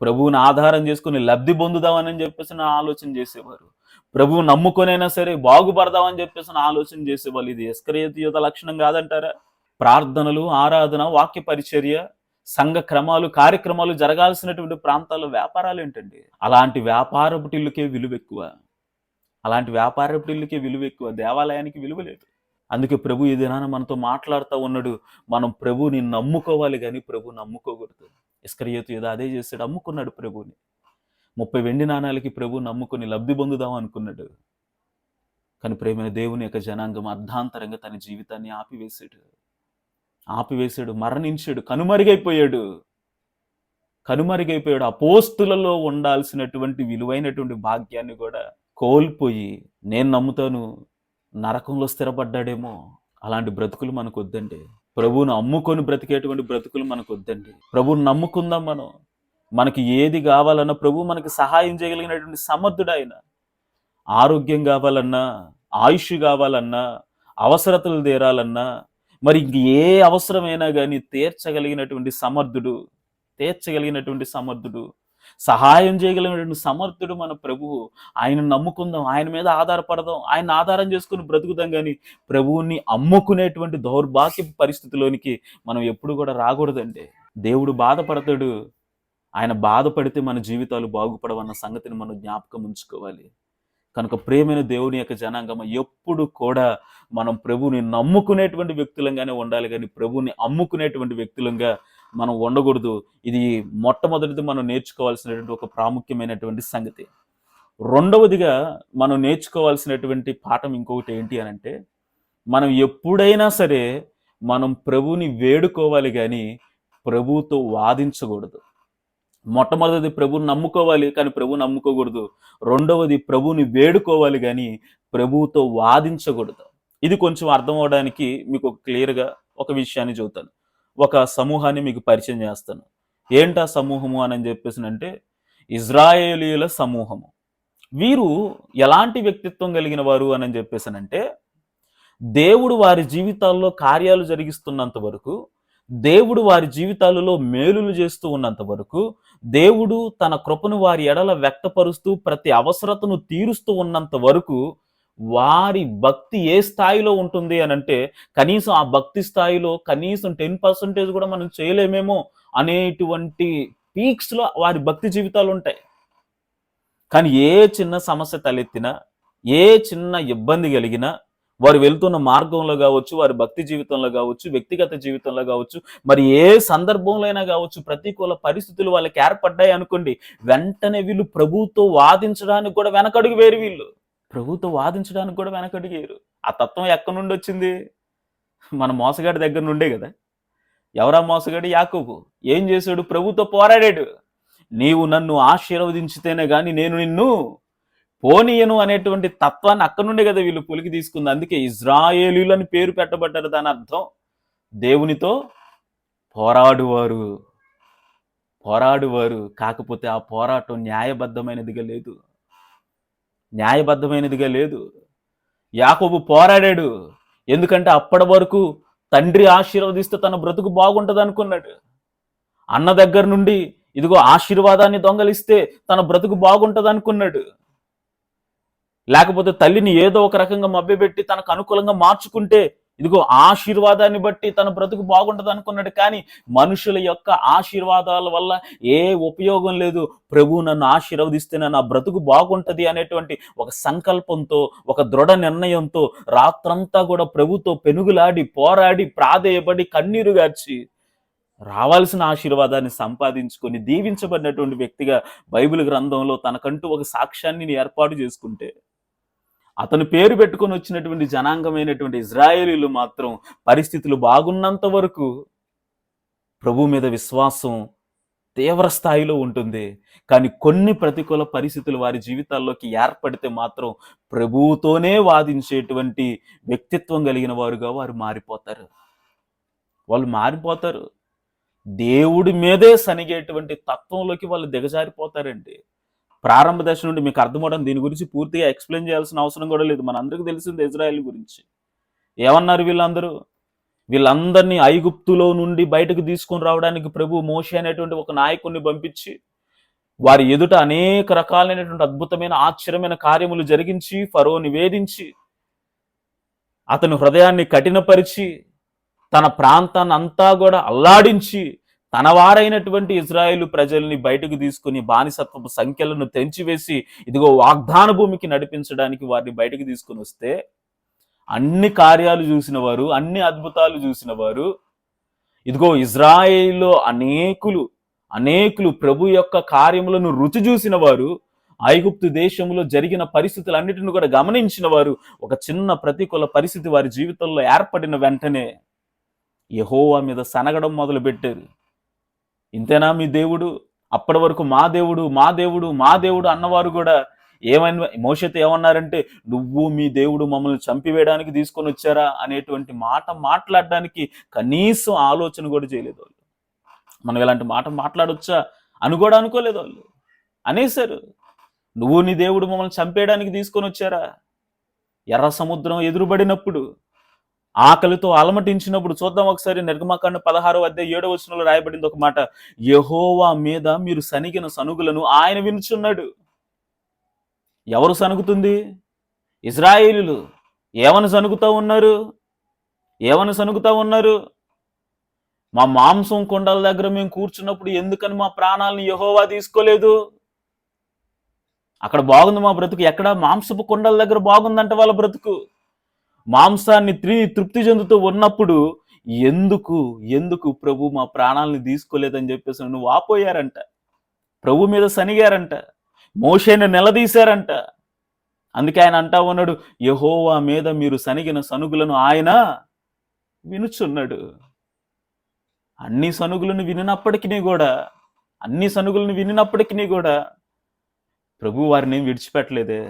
ప్రభువుని ఆధారం చేసుకుని లబ్ధి పొందుదామని చెప్పేసి ఆలోచన చేసేవారు, ప్రభువు నమ్ముకొనైనా సరే బాగుపడదామని చెప్పేసి ఆలోచన చేసేవాళ్ళు. ఇది ఇస్కరియోతు యోధా లక్షణం కాదంటారా? ప్రార్థనలు, ఆరాధన, వాక్య పరిచర్య, సంఘ క్రమాలు, కార్యక్రమాలు జరగాల్సినటువంటి ప్రాంతాల్లో వ్యాపారాలు ఏంటండి? అలాంటి వ్యాపారపు టిల్లుకే విలువ ఎక్కువ, అలాంటి వ్యాపారపు టిల్లుకే విలువ ఎక్కువ, దేవాలయానికి విలువ లేదు. అందుకే ప్రభు ఈ దినాన మనతో మాట్లాడుతూ ఉన్నాడు. మనం ప్రభుని నమ్ముకోవాలి కానీ ప్రభు నమ్ముకోకూడదు. ఇస్కరియోతు ఏదో అదే చేశాడు, అమ్ముకున్నాడు ప్రభుని. 30 వెండి నాణాలకి ప్రభు నమ్ముకుని లబ్ధి పొందుదాం అనుకున్నాడు. కానీ ప్రేమైన దేవుని యొక్క జనాంగం అర్ధాంతరంగా తన జీవితాన్ని ఆపివేశాడు, మరణించాడు, కనుమరుగైపోయాడు. అపోస్తులలో ఉండాల్సినటువంటి విలువైనటువంటి భాగ్యాన్ని కూడా కోల్పోయి, నేను నమ్ముతాను నరకంలో స్థిరపడ్డాడేమో. అలాంటి బ్రతుకులు మనకు వద్దండి. ప్రభువును అమ్ముకొని బ్రతికేటువంటి బ్రతుకులు మనకు వద్దండి. ప్రభువును నమ్ముకుందాం. మనకి ఏది కావాలన్నా ప్రభు మనకి సహాయం చేయగలిగినటువంటి సమర్థుడు ఆయన. ఆరోగ్యం కావాలన్నా, ఆయుష్ కావాలన్నా, అవసరతలు తీరాలన్నా, మరి ఇంక ఏ అవసరమైనా కానీ తీర్చగలిగినటువంటి సమర్థుడు, సహాయం చేయగలిగినటువంటి సమర్థుడు మన ప్రభువు. ఆయన నమ్ముకుందాం, ఆయన మీద ఆధారపడదాం, ఆయన ఆధారం చేసుకుని బ్రతుకుదాం. కానీ ప్రభువుని అమ్ముకునేటువంటి దౌర్భాగ్య పరిస్థితిలోనికి మనం ఎప్పుడు కూడా రాకూడదండి. దేవుడు బాధపడతాడు. ఆయన బాధపడితే మన జీవితాలు బాగుపడవన్న సంగతిని మనం జ్ఞాపకం ఉంచుకోవాలి. కనుక ప్రేమైన దేవుని యొక్క జనాంగం ఎప్పుడు కూడా మనం ప్రభువుని నమ్ముకునేటువంటి వ్యక్తులంగానే ఉండాలి, కానీ ప్రభువుని అమ్ముకునేటువంటి వ్యక్తులంగా మనం ఉండకూడదు. ఇది మొట్టమొదటిది మనం నేర్చుకోవాల్సినటువంటి ఒక ప్రాముఖ్యమైనటువంటి సంగతి. రెండవదిగా మనం నేర్చుకోవాల్సినటువంటి పాఠం ఇంకొకటి ఏంటి అని అంటే, మనం ఎప్పుడైనా సరే మనం ప్రభువుని వేడుకోవాలి కానీ ప్రభువుతో వాదించకూడదు. మొట్టమొదటిది ప్రభువుని నమ్ముకోవాలి కానీ ప్రభువుని నమ్ముకోకూడదు. రెండవది ప్రభువుని వేడుకోవాలి కానీ ప్రభువుతో వాదించకూడదు. ఇది కొంచెం అర్థం అవడానికి మీకు క్లియర్గా ఒక విషయాన్ని చెబుతాను. ఒక సమూహాన్ని మీకు పరిచయం చేస్తాను. ఏంటా సమూహము అని చెప్పేసి అంటే, ఇజ్రాయేలీల సమూహము. వీరు ఎలాంటి వ్యక్తిత్వం కలిగిన వారు అని చెప్పేసానంటే, దేవుడు వారి జీవితాల్లో కార్యాలు జరిగిస్తున్నంత వరకు, దేవుడు వారి జీవితాలలో మేలులు చేస్తూ ఉన్నంత వరకు, దేవుడు తన కృపను వారి ఎడల వ్యక్తపరుస్తూ ప్రతి అవసరతను తీరుస్తూ ఉన్నంత వరకు వారి భక్తి ఏ స్థాయిలో ఉంటుంది అని అంటే, కనీసం ఆ భక్తి స్థాయిలో కనీసం 10% కూడా మనం చేయలేమేమో అనేటువంటి పీక్స్లో వారి భక్తి జీవితాలు ఉంటాయి. కానీ ఏ చిన్న సమస్య తలెత్తినా, ఏ చిన్న ఇబ్బంది కలిగినా, వారు వెళ్తున్న మార్గంలో కావచ్చు, వారి భక్తి జీవితంలో కావచ్చు, వ్యక్తిగత జీవితంలో కావచ్చు, మరి ఏ సందర్భంలో అయినా కావచ్చు, ప్రతికూల పరిస్థితులు వాళ్ళకి ఏర్పడ్డాయి అనుకోండి, వెంటనే వీళ్ళు ప్రభువుతో వాదించడానికి కూడా వెనకడిగేరు. ఆ తత్వం ఎక్కడి నుండి వచ్చింది? మన మోసగాడి దగ్గర నుండే కదా. ఎవరా మోసగాడు? యాకోబు. ఏం చేశాడు? ప్రభువుతో పోరాడాడు. నీవు నన్ను ఆశీర్వదించితేనే గాని నేను నిన్ను పోనీయను అనేటువంటి తత్వాన్ని అక్కడి నుండే కదా వీళ్ళు పులికి తీసుకుంది. అందుకే ఇజ్రాయేలీయులు అని పేరు పెట్టబడ్డారు. దాని అర్థం దేవునితో పోరాడువారు. కాకపోతే ఆ పోరాటం న్యాయబద్ధమైనదిగా లేదు. యాకోబు పోరాడాడు. ఎందుకంటే అప్పటి వరకు తండ్రి ఆశీర్వదిస్తే తన బ్రతుకు బాగుంటుంది అనుకున్నాడు. అన్న దగ్గర నుండి ఇదిగో ఆశీర్వాదాన్ని దొంగలిస్తే తన బ్రతుకు బాగుంటుంది అనుకున్నాడు. లేకపోతే తల్లిని ఏదో ఒక రకంగా మభ్యపెట్టి తనకు అనుకూలంగా మార్చుకుంటే ఇదిగో ఆశీర్వాదాన్ని బట్టి తన బ్రతుకు బాగుంటుంది అనుకున్నాడు. కానీ మనుషుల యొక్క ఆశీర్వాదాల వల్ల ఏ ఉపయోగం లేదు. ప్రభువు నన్ను ఆశీర్వదిస్తేనే నా బ్రతుకు బాగుంటుంది అనేటువంటి ఒక సంకల్పంతో, ఒక దృఢ నిర్ణయంతో రాత్రంతా కూడా ప్రభుతో పెనుగులాడి, పోరాడి, ప్రాధేయపడి, కన్నీరు గార్చి రావాల్సిన ఆశీర్వాదాన్ని సంపాదించుకొని దీవించబడినటువంటి వ్యక్తిగా బైబిల్ గ్రంథంలో తనకంటూ ఒక సాక్ష్యాన్ని ఏర్పాటు చేసుకుంటే, అతను పేరు పెట్టుకొని వచ్చినటువంటి జనాంగమైనటువంటి ఇజ్రాయేలీలు మాత్రం పరిస్థితులు బాగున్నంత వరకు ప్రభు మీద విశ్వాసం తీవ్ర స్థాయిలో ఉంటుంది. కానీ కొన్ని ప్రతికూల పరిస్థితులు వారి జీవితాల్లోకి ఏర్పడితే మాత్రం ప్రభువుతోనే వాదించేటువంటి వ్యక్తిత్వం కలిగిన వారుగా వారు మారిపోతారు. దేవుడి మీదే సనిగేటువంటి తత్వంలోకి వాళ్ళు దిగజారిపోతారండి. ప్రారంభ దశ నుండి మీకు అర్థమవడం, దీని గురించి పూర్తిగా ఎక్స్ప్లెయిన్ చేయాల్సిన అవసరం కూడా లేదు. మనందరికీ తెలిసింది ఇజ్రాయెల్ గురించి. ఏమన్నారు వీళ్ళందరినీ ఐగుప్తులో నుండి బయటకు తీసుకొని రావడానికి ప్రభు మోషే అనేటువంటి ఒక నాయకుడిని పంపించి వారి ఎదుట అనేక రకాలైనటువంటి అద్భుతమైన ఆశ్చర్యమైన కార్యములు జరిగించి ఫరోని వేధించి అతని హృదయాన్ని కఠినపరిచి తన ప్రాంతాన్ని అంతా కూడా అల్లాడించి తన వారైనటువంటి ఇజ్రాయేలు ప్రజల్ని బయటకు తీసుకుని బానిసత్వపు సంఖ్యలను తెంచివేసి ఇదిగో వాగ్దాన భూమికి నడిపించడానికి వారిని బయటకు తీసుకుని వస్తే అన్ని కార్యాలు చూసిన వారు, అన్ని అద్భుతాలు చూసిన వారు, ఇదిగో ఇజ్రాయేల్లో అనేకులు ప్రభు యొక్క కార్యములను రుచి చూసిన వారు, ఐగుప్తు దేశంలో జరిగిన పరిస్థితులన్నిటిని కూడా గమనించిన వారు, ఒక చిన్న ప్రతికూల పరిస్థితి వారి జీవితంలో ఏర్పడిన వెంటనే యెహోవా మీద సనగడం మొదలుపెట్టారు. ఇంతేనా మీ దేవుడు? అప్పటి వరకు మా దేవుడు మా దేవుడు మా దేవుడు అన్నవారు కూడా మోషేతో ఏమన్నారంటే, నువ్వు మీ దేవుడు మమ్మల్ని చంపివేయడానికి తీసుకొని వచ్చారా అనేటువంటి మాట మాట్లాడడానికి కనీసం ఆలోచన కూడా చేయలేదు వాళ్ళు. మనం ఇలాంటి మాట మాట్లాడొచ్చా అని కూడా అనుకోలేదు వాళ్ళు. అనేశారు, నువ్వు నీ దేవుడు మమ్మల్ని చంపేయడానికి తీసుకొని వచ్చారా? ఎర్ర సముద్రం ఎదురుబడినప్పుడు, ఆకలితో అలమటించినప్పుడు, చూద్దాం ఒకసారి నిర్గమకాండం 16:7 రాయబడింది ఒక మాట, యెహోవా మీద మీరు సనిగిన సనుగులను ఆయన వినుచున్నాడు. ఎవరు సనుగుతుంది? ఇజ్రాయేలీలు. ఏమని సనుగుతా ఉన్నారు? మా మాంసం కొండల దగ్గర మేము కూర్చున్నప్పుడు ఎందుకని మా ప్రాణాలను యెహోవా తీసుకోలేదు? అక్కడ బాగుంది మా బ్రతుకు. ఎక్కడ? మాంసపు కొండల దగ్గర బాగుందంట వాళ్ళ బ్రతుకు. మాంసాన్ని తృప్తి చెందుతూ ఉన్నప్పుడు ఎందుకు ప్రభు మా ప్రాణాలను తీసుకోలేదని చెప్పేసి నువ్వు ఆపోయారంట. ప్రభు మీద సనిగారంట, మోషేని నిలదీశారంట. అందుకే ఆయన అంటా ఉన్నాడు, యెహోవా మీద మీరు సనిగిన సనుగులను ఆయన వినుచున్నాడు. అన్ని సనుగులను వినినప్పటికీ కూడా ప్రభు వారిని విడిచిపెట్టలేదే,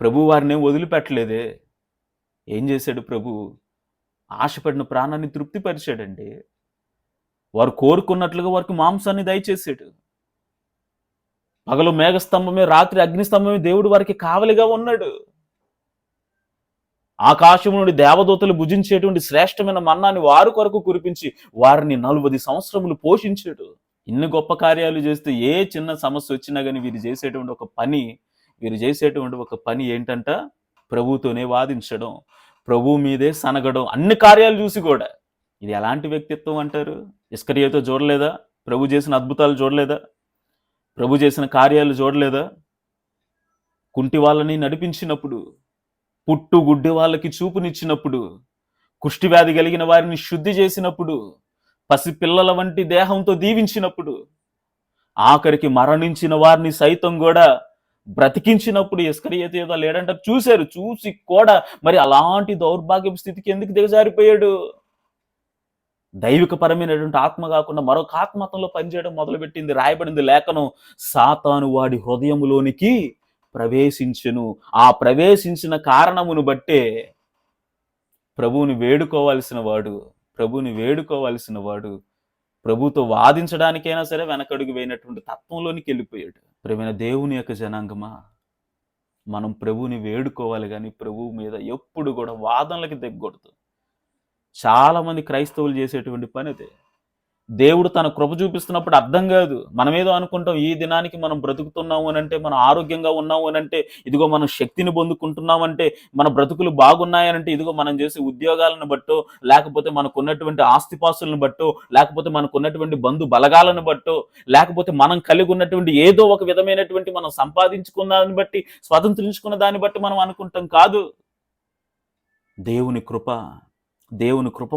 ప్రభు వారిని వదిలిపెట్టలేదే. ఏం చేశాడు ప్రభు? ఆశపడిన ప్రాణాన్ని తృప్తిపరిచాడండి. వారు కోరుకున్నట్లుగా వారికి మాంసాన్ని దయచేసాడు. పగలు మేఘస్తంభమే, రాత్రి అగ్నిస్తంభమే దేవుడు వారికి కావలిగా ఉన్నాడు. ఆకాశం నుండి దేవదూతలు భుజించేటువంటి శ్రేష్టమైన మన్నాని వారి కొరకు కురిపించి వారిని 40 సంవత్సరములు పోషించాడు. ఇన్ని గొప్ప కార్యాలు చేస్తే ఏ చిన్న సమస్య వచ్చినా కానీ వీరు చేసేటువంటి ఒక పని ఏంటంట? ప్రభువుతోనే వాదించడం, ప్రభు మీదే సనగడం, అన్ని కార్యాలు చూసి కూడా. ఇది ఎలాంటి వ్యక్తిత్వం అంటారు? ఇస్కరియోతో చూడలేదా? ప్రభు చేసిన అద్భుతాలు చూడలేదా? ప్రభు చేసిన కార్యాలు చూడలేదా? కుంటి వాళ్ళని నడిపించినప్పుడు, పుట్టు గుడ్డి వాళ్ళకి చూపునిచ్చినప్పుడు, కుష్టివ్యాధి కలిగిన వారిని శుద్ధి చేసినప్పుడు, పసిపిల్లల వంటి దేహంతో దీవించినప్పుడు, ఆఖరికి మరణించిన వారిని సైతం కూడా బ్రతికించినప్పుడు ఇస్కరియోతు ఏదో లేడంట. చూసి కూడా మరి అలాంటి దౌర్భాగ్యపు స్థితికి ఎందుకు దిగజారిపోయాడు? దైవికపరమైనటువంటి ఆత్మ కాకుండా మరొక ఆత్మతంలో పనిచేయడం మొదలుపెట్టింది. రాయబడింది లేఖనం, సాతాను వాడి హృదయములోనికి ప్రవేశించెను. ఆ ప్రవేశించిన కారణమును బట్టే ప్రభువుని వేడుకోవాల్సిన వాడు ప్రభుతో వాదించడానికైనా సరే వెనకడుగు వేయనటువంటి తత్వంలోనికి వెళ్ళిపోయాడు. ప్రియమైన దేవుని యొక్క జనాంగమా, మనం ప్రభువుని వేడుకోవాలి కానీ ప్రభువు మీద ఎప్పుడు కూడా వాదనలకి దిగకూడదు. చాలా మంది క్రైస్తవులు చేసేటువంటి పని అదే. దేవుడు తన కృప చూపిస్తున్నప్పుడు అర్థం కాదు. మనమేదో అనుకుంటాం, ఈ దినానికి మనం బ్రతుకుతున్నాము అనంటే, మనం ఆరోగ్యంగా ఉన్నాము అనంటే, ఇదిగో మనం శక్తిని పొందుకుంటున్నామంటే, మన బ్రతుకులు బాగున్నాయనంటే, ఇదిగో మనం చేసే ఉద్యోగాలను బట్టో, లేకపోతే మనకున్నటువంటి ఆస్తిపాస్తులను బట్టో, లేకపోతే మనకున్నటువంటి బంధు బలగాలను బట్టో, లేకపోతే మనం కలిగి ఉన్నటువంటి ఏదో ఒక విధమైనటువంటి మనం సంపాదించుకున్న దాన్ని బట్టి, స్వతంత్రించుకున్న దాన్ని బట్టి మనం అనుకుంటాం. కాదు, దేవుని కృప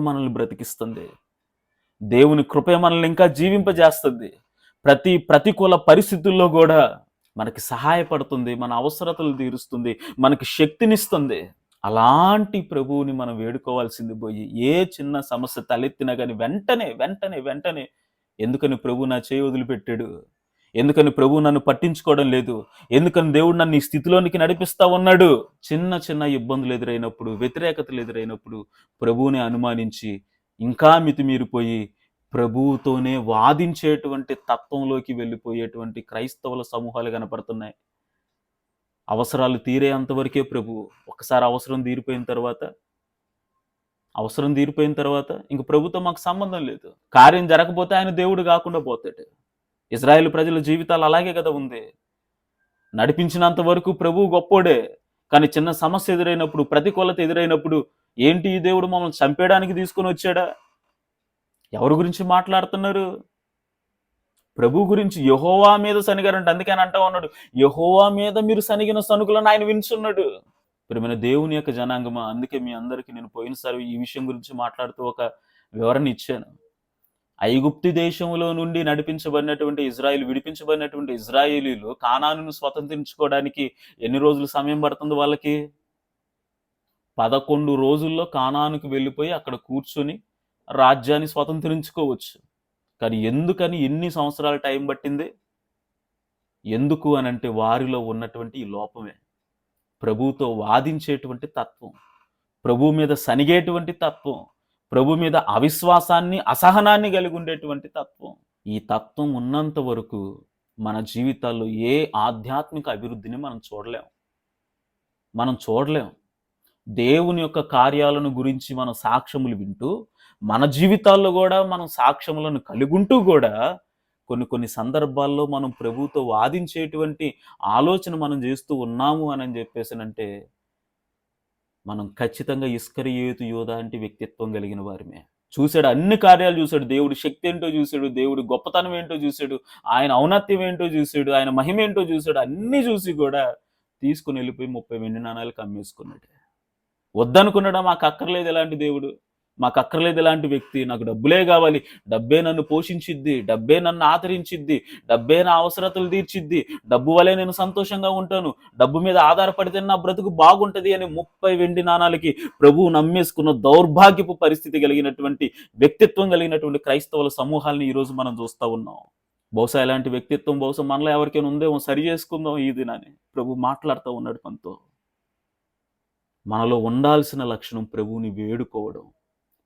మనల్ని బ్రతికిస్తుంది. దేవుని కృపే మనల్ని ఇంకా జీవింపజేస్తుంది. ప్రతికూల పరిస్థితుల్లో కూడా మనకి సహాయపడుతుంది, మన అవసరతలు తీరుస్తుంది, మనకి శక్తినిస్తుంది. అలాంటి ప్రభువుని మనం వేడుకోవాల్సింది పోయి ఏ చిన్న సమస్య తలెత్తినా కానీ వెంటనే ఎందుకని ప్రభు నా చేయి వదిలిపెట్టాడు, ఎందుకని ప్రభు నన్ను పట్టించుకోవడం లేదు, ఎందుకని దేవుడు నన్ను ఈ స్థితిలోనికి నడిపిస్తా ఉన్నాడు. చిన్న ఇబ్బందులు ఎదురైనప్పుడు, వ్యతిరేకతలు ఎదురైనప్పుడు ప్రభువుని అనుమానించి ఇంకా మితిమీరిపోయి ప్రభువుతోనే వాదించేటువంటి తత్వంలోకి వెళ్ళిపోయేటువంటి క్రైస్తవుల సమూహాలు కనపడుతున్నాయి. అవసరాలు తీరే అంతవరకే ప్రభు. ఒకసారి అవసరం తీరిపోయిన తర్వాత ఇంక ప్రభుతో మాకు సంబంధం లేదు. కార్యం జరగకపోతే ఆయన దేవుడు కాకుండా పోతాడు. ఇజ్రాయేలు ప్రజల జీవితాలు అలాగే కదా ఉంది. నడిపించినంత వరకు ప్రభువు గొప్పోడే, కానీ చిన్న సమస్య ఎదురైనప్పుడు, ప్రతికూలత ఎదురైనప్పుడు, ఏంటి ఈ దేవుడు మమ్మల్ని చంపేయడానికి తీసుకొని వచ్చాడా? ఎవరి గురించి మాట్లాడుతున్నారు? ప్రభు గురించి. యెహోవా మీద సనిగారంట. అందుకని అంటా ఉన్నాడు, యెహోవా మీద మీరు సనిగిన సనుగులను ఆయన వినుచున్నాడు. ప్రియమైన దేవుని యొక్క జనాంగమా, అందుకే మీ అందరికీ నేను పోయినసారి ఈ విషయం గురించి మాట్లాడుతూ ఒక వివరణ ఇచ్చాను. ఐగుప్తు దేశంలో నుండి విడిపించబడినటువంటి ఇజ్రాయేలీలు కానానును స్వతంత్రించుకోవడానికి ఎన్ని రోజులు సమయం పడుతుంది వాళ్ళకి? 11 రోజుల్లో కానానుకు వెళ్ళిపోయి అక్కడ కూర్చొని రాజ్యాన్ని స్వతంత్రించుకోవచ్చు. కానీ ఎందుకని ఎన్ని సంవత్సరాల టైం పట్టింది? ఎందుకు అనంటే వారిలో ఉన్నటువంటి ఈ లోపమే. ప్రభువుతో వాదించేటువంటి తత్వం, ప్రభు మీద సనిగేటువంటి తత్వం, ప్రభు మీద అవిశ్వాసాన్ని, అసహనాన్ని కలిగి ఉండేటువంటి తత్వం. ఈ తత్వం ఉన్నంత వరకు మన జీవితాల్లో ఏ ఆధ్యాత్మిక అభివృద్ధిని మనం చూడలేం. దేవుని యొక్క కార్యాలను గురించి మనం సాక్ష్యములు వింటూ, మన జీవితాల్లో కూడా మనం సాక్ష్యములను కలిగుంటూ కూడా కొన్ని సందర్భాల్లో మనం ప్రభువుతో వాదించేటువంటి ఆలోచన మనం చేస్తూ ఉన్నాము అని చెప్పేసానంటే మనం ఖచ్చితంగా ఇస్కరియోతు యోధ అంటే వ్యక్తిత్వం కలిగిన వారిమే. చూశాడు, అన్ని కార్యాలు చూశాడు, దేవుడి శక్తి ఏంటో చూశాడు, దేవుడి గొప్పతనం ఏంటో చూశాడు, ఆయన ఔన్నత్యం ఏంటో చూశాడు, ఆయన మహిమ ఏంటో చూశాడు. అన్నీ చూసి కూడా తీసుకుని వెళ్ళిపోయి 30 వెండి నాణాలకు అమ్మేసుకున్నాడు. వద్దనుకున్నాడా? మాకు అక్కర్లేదు ఎలాంటి దేవుడు, మాకు అక్కర్లేదు ఎలాంటి వ్యక్తి, నాకు డబ్బులే కావాలి, డబ్బే నన్ను పోషించిద్ది, డబ్బే నన్ను ఆదరించిద్ది, డబ్బే నా అవసరతలు తీర్చిద్ది, డబ్బు వలే నేను సంతోషంగా ఉంటాను, డబ్బు మీద ఆధారపడితే నా బ్రతుకు బాగుంటది అని 30 వెండి నాణాలకి ప్రభువు నమ్మేసుకున్న దౌర్భాగ్యపు పరిస్థితి కలిగినటువంటి వ్యక్తిత్వం కలిగినటువంటి క్రైస్తవుల సమూహాలని ఈరోజు మనం చూస్తూ ఉన్నాం. బహుశా ఇలాంటి వ్యక్తిత్వం మనలో ఎవరికైనా ఉందేమో, సరి చేసుకుందాం ఈ దినాన్ని. ప్రభు మాట్లాడుతూ ఉన్నాడు మనతో. మనలో ఉండాల్సిన లక్షణం ప్రభువుని వేడుకోవడం,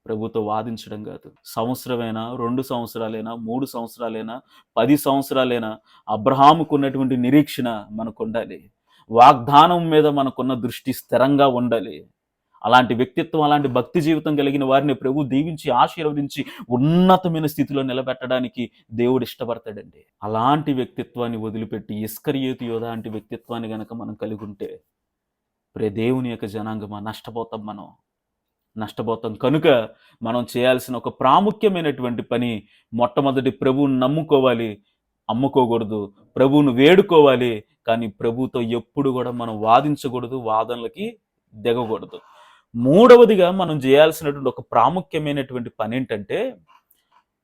ప్రభుతో వాదించడం కాదు. సంవత్సరమైనా, 2 సంవత్సరాలైనా, 3 సంవత్సరాలైనా, 10 సంవత్సరాలైనా అబ్రహాముకు ఉన్నటువంటి నిరీక్షణ మనకు ఉండాలి. వాగ్దానం మీద మనకున్న దృష్టి స్థిరంగా ఉండాలి. అలాంటి వ్యక్తిత్వం, అలాంటి భక్తి జీవితం కలిగిన వారిని ప్రభు దీవించి ఆశీర్వదించి ఉన్నతమైన స్థితిలో నిలబెట్టడానికి దేవుడు ఇష్టపడతాడండి. అలాంటి వ్యక్తిత్వాన్ని వదిలిపెట్టి ఇస్కరియోతు యోధ లాంటి వ్యక్తిత్వాన్ని గనక మనం కలిగి ఉంటే దేవుని యొక్క జనాంగమా నష్టపోతాం. కనుక మనం చేయాల్సిన ఒక ప్రాముఖ్యమైనటువంటి పని, మొట్టమొదటి ప్రభువుని నమ్ముకోవాలి, అమ్ముకోకూడదు. ప్రభువును వేడుకోవాలి, కానీ ప్రభుతో ఎప్పుడు కూడా మనం వాదించకూడదు, వాదనలకి దిగకూడదు. మూడవదిగా మనం చేయాల్సినటువంటి ఒక ప్రాముఖ్యమైనటువంటి పని ఏంటంటే,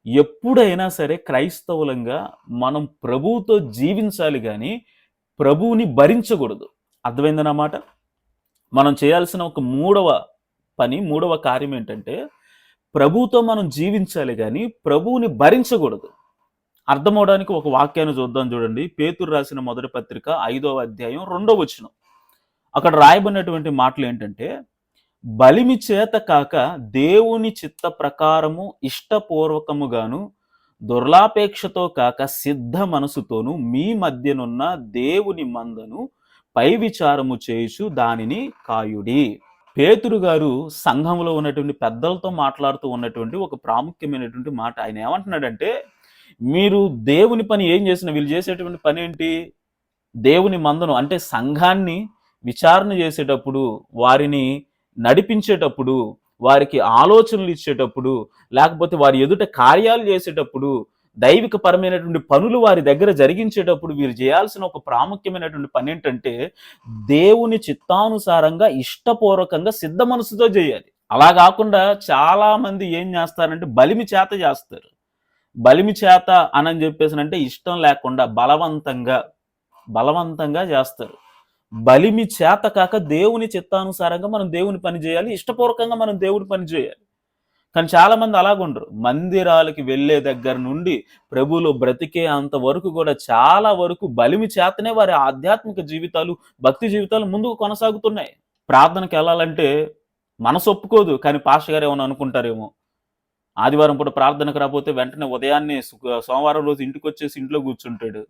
ఎప్పుడైనా సరే క్రైస్తవులంగా మనం ప్రభువుతో జీవించాలి కానీ ప్రభువుని భరించకూడదు. అర్థమైందన్నమాట. మనం చేయాల్సిన ఒక మూడవ కార్యం ఏంటంటే, ప్రభువుతో మనం జీవించాలి కానీ ప్రభువుని భరించకూడదు. అర్థమవడానికి ఒక వాక్యాన్ని చూద్దాం. చూడండి, పేతురు రాసిన మొదటి పత్రిక 5వ అధ్యాయం 2వ వచనం. అక్కడ రాయబడినటువంటి మాటలు ఏంటంటే, బలిమి చేత కాక దేవుని చిత్త ప్రకారము ఇష్టపూర్వకముగాను దుర్లాపేక్షతో కాక సిద్ధ మనసుతోను మీ మధ్యనున్న దేవుని మందను పై విచారము చేయుచు దానిని కాయుడి. పేతురు గారు సంఘంలో ఉన్నటువంటి పెద్దలతో మాట్లాడుతూ ఉన్నటువంటి ఒక ప్రాముఖ్యమైనటువంటి మాట. ఆయన ఏమంటున్నాడంటే, మీరు దేవుని పని ఏం చేసినా, వీళ్ళు చేసేటువంటి పని ఏంటి? దేవుని మందను అంటే సంఘాన్ని విచారణ చేసేటప్పుడు, వారిని నడిపించేటప్పుడు, వారికి ఆలోచనలు ఇచ్చేటప్పుడు, లేకపోతే వారి ఎదుట కార్యాలు చేసేటప్పుడు, దైవిక పరమైనటువంటి పనులు వారి దగ్గర జరిగించేటప్పుడు వీరు చేయాల్సిన ఒక ప్రాముఖ్యమైనటువంటి పని ఏంటంటే, దేవుని చిత్తానుసారంగా ఇష్టపూర్వకంగా సిద్ధ మనసుతో చేయాలి. అలా కాకుండా చాలా మంది ఏం చేస్తారంటే బలిమి చేత చేస్తారు. బలిమి చేత అని చెప్పేసి ఇష్టం లేకుండా బలవంతంగా చేస్తారు. బలిమి చేత కాక దేవుని చిత్తానుసారంగా మనం దేవుని పని చేయాలి, ఇష్టపూర్వకంగా మనం దేవుని పని చేయాలి. కానీ చాలా మంది అలాగుండరు. మందిరాలకి వెళ్ళే దగ్గర నుండి ప్రభువులో బ్రతికే అంతవరకు కూడా చాలా వరకు బలిమి చేతనే వారి ఆధ్యాత్మిక జీవితాలు, భక్తి జీవితాలు ముందుకు కొనసాగుతున్నాయి. ప్రార్థనకి వెళ్ళాలంటే మనసు ఒప్పుకోదు, కానీ పాస్టర్ గారు ఏమైనా అనుకుంటారేమో. ఆదివారం పూట ప్రార్థనకు రాకపోతే వెంటనే ఉదయాన్నే సోమవారం రోజు ఇంటికి వచ్చేసి ఇంట్లో కూర్చుంటాడు.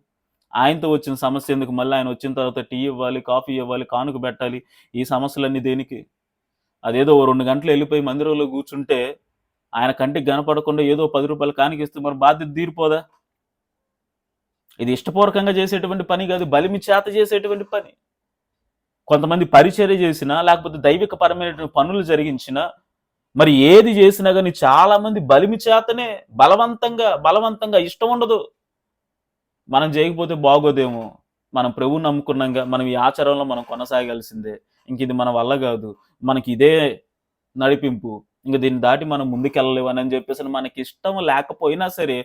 ఆయనతో వచ్చిన సమస్య ఎందుకు? మళ్ళీ ఆయన వచ్చిన తర్వాత టీ ఇవ్వాలి, కాఫీ ఇవ్వాలి, కానుక పెట్టాలి. ఈ సమస్యలన్నీ దేనికి? అదేదో 2 గంటలు వెళ్ళిపోయి మందిరంలో కూర్చుంటే ఆయన కంటికి కనపడకుండా ఏదో 10 రూపాయలు కానికిస్తే మరి బాధ్యత తీరిపోదా? ఇది ఇష్టపూర్వకంగా చేసేటువంటి పని కాదు, బలిమి చేత చేసేటువంటి పని. కొంతమంది పరిచర్య చేసినా, లేకపోతే దైవిక పరమైనటువంటి పనులు జరిగించినా, మరి ఏది చేసినా కానీ చాలా మంది బలిమి చేతనే బలవంతంగా ఇష్టం ఉండదు. మనం చేయకపోతే బాగోదేమో, మనం ప్రభువు నమ్ముకున్నాంగా, మనం ఈ ఆచారంలో మనం కొనసాగాల్సిందే, ఇంక ఇది మన వల్ల కాదు, మనకి ఇదే నడిపింపు, ఇంక దీన్ని దాటి మనం ముందుకెళ్ళలేవు అని చెప్పేసి మనకి ఇష్టం లేకపోయినా సరే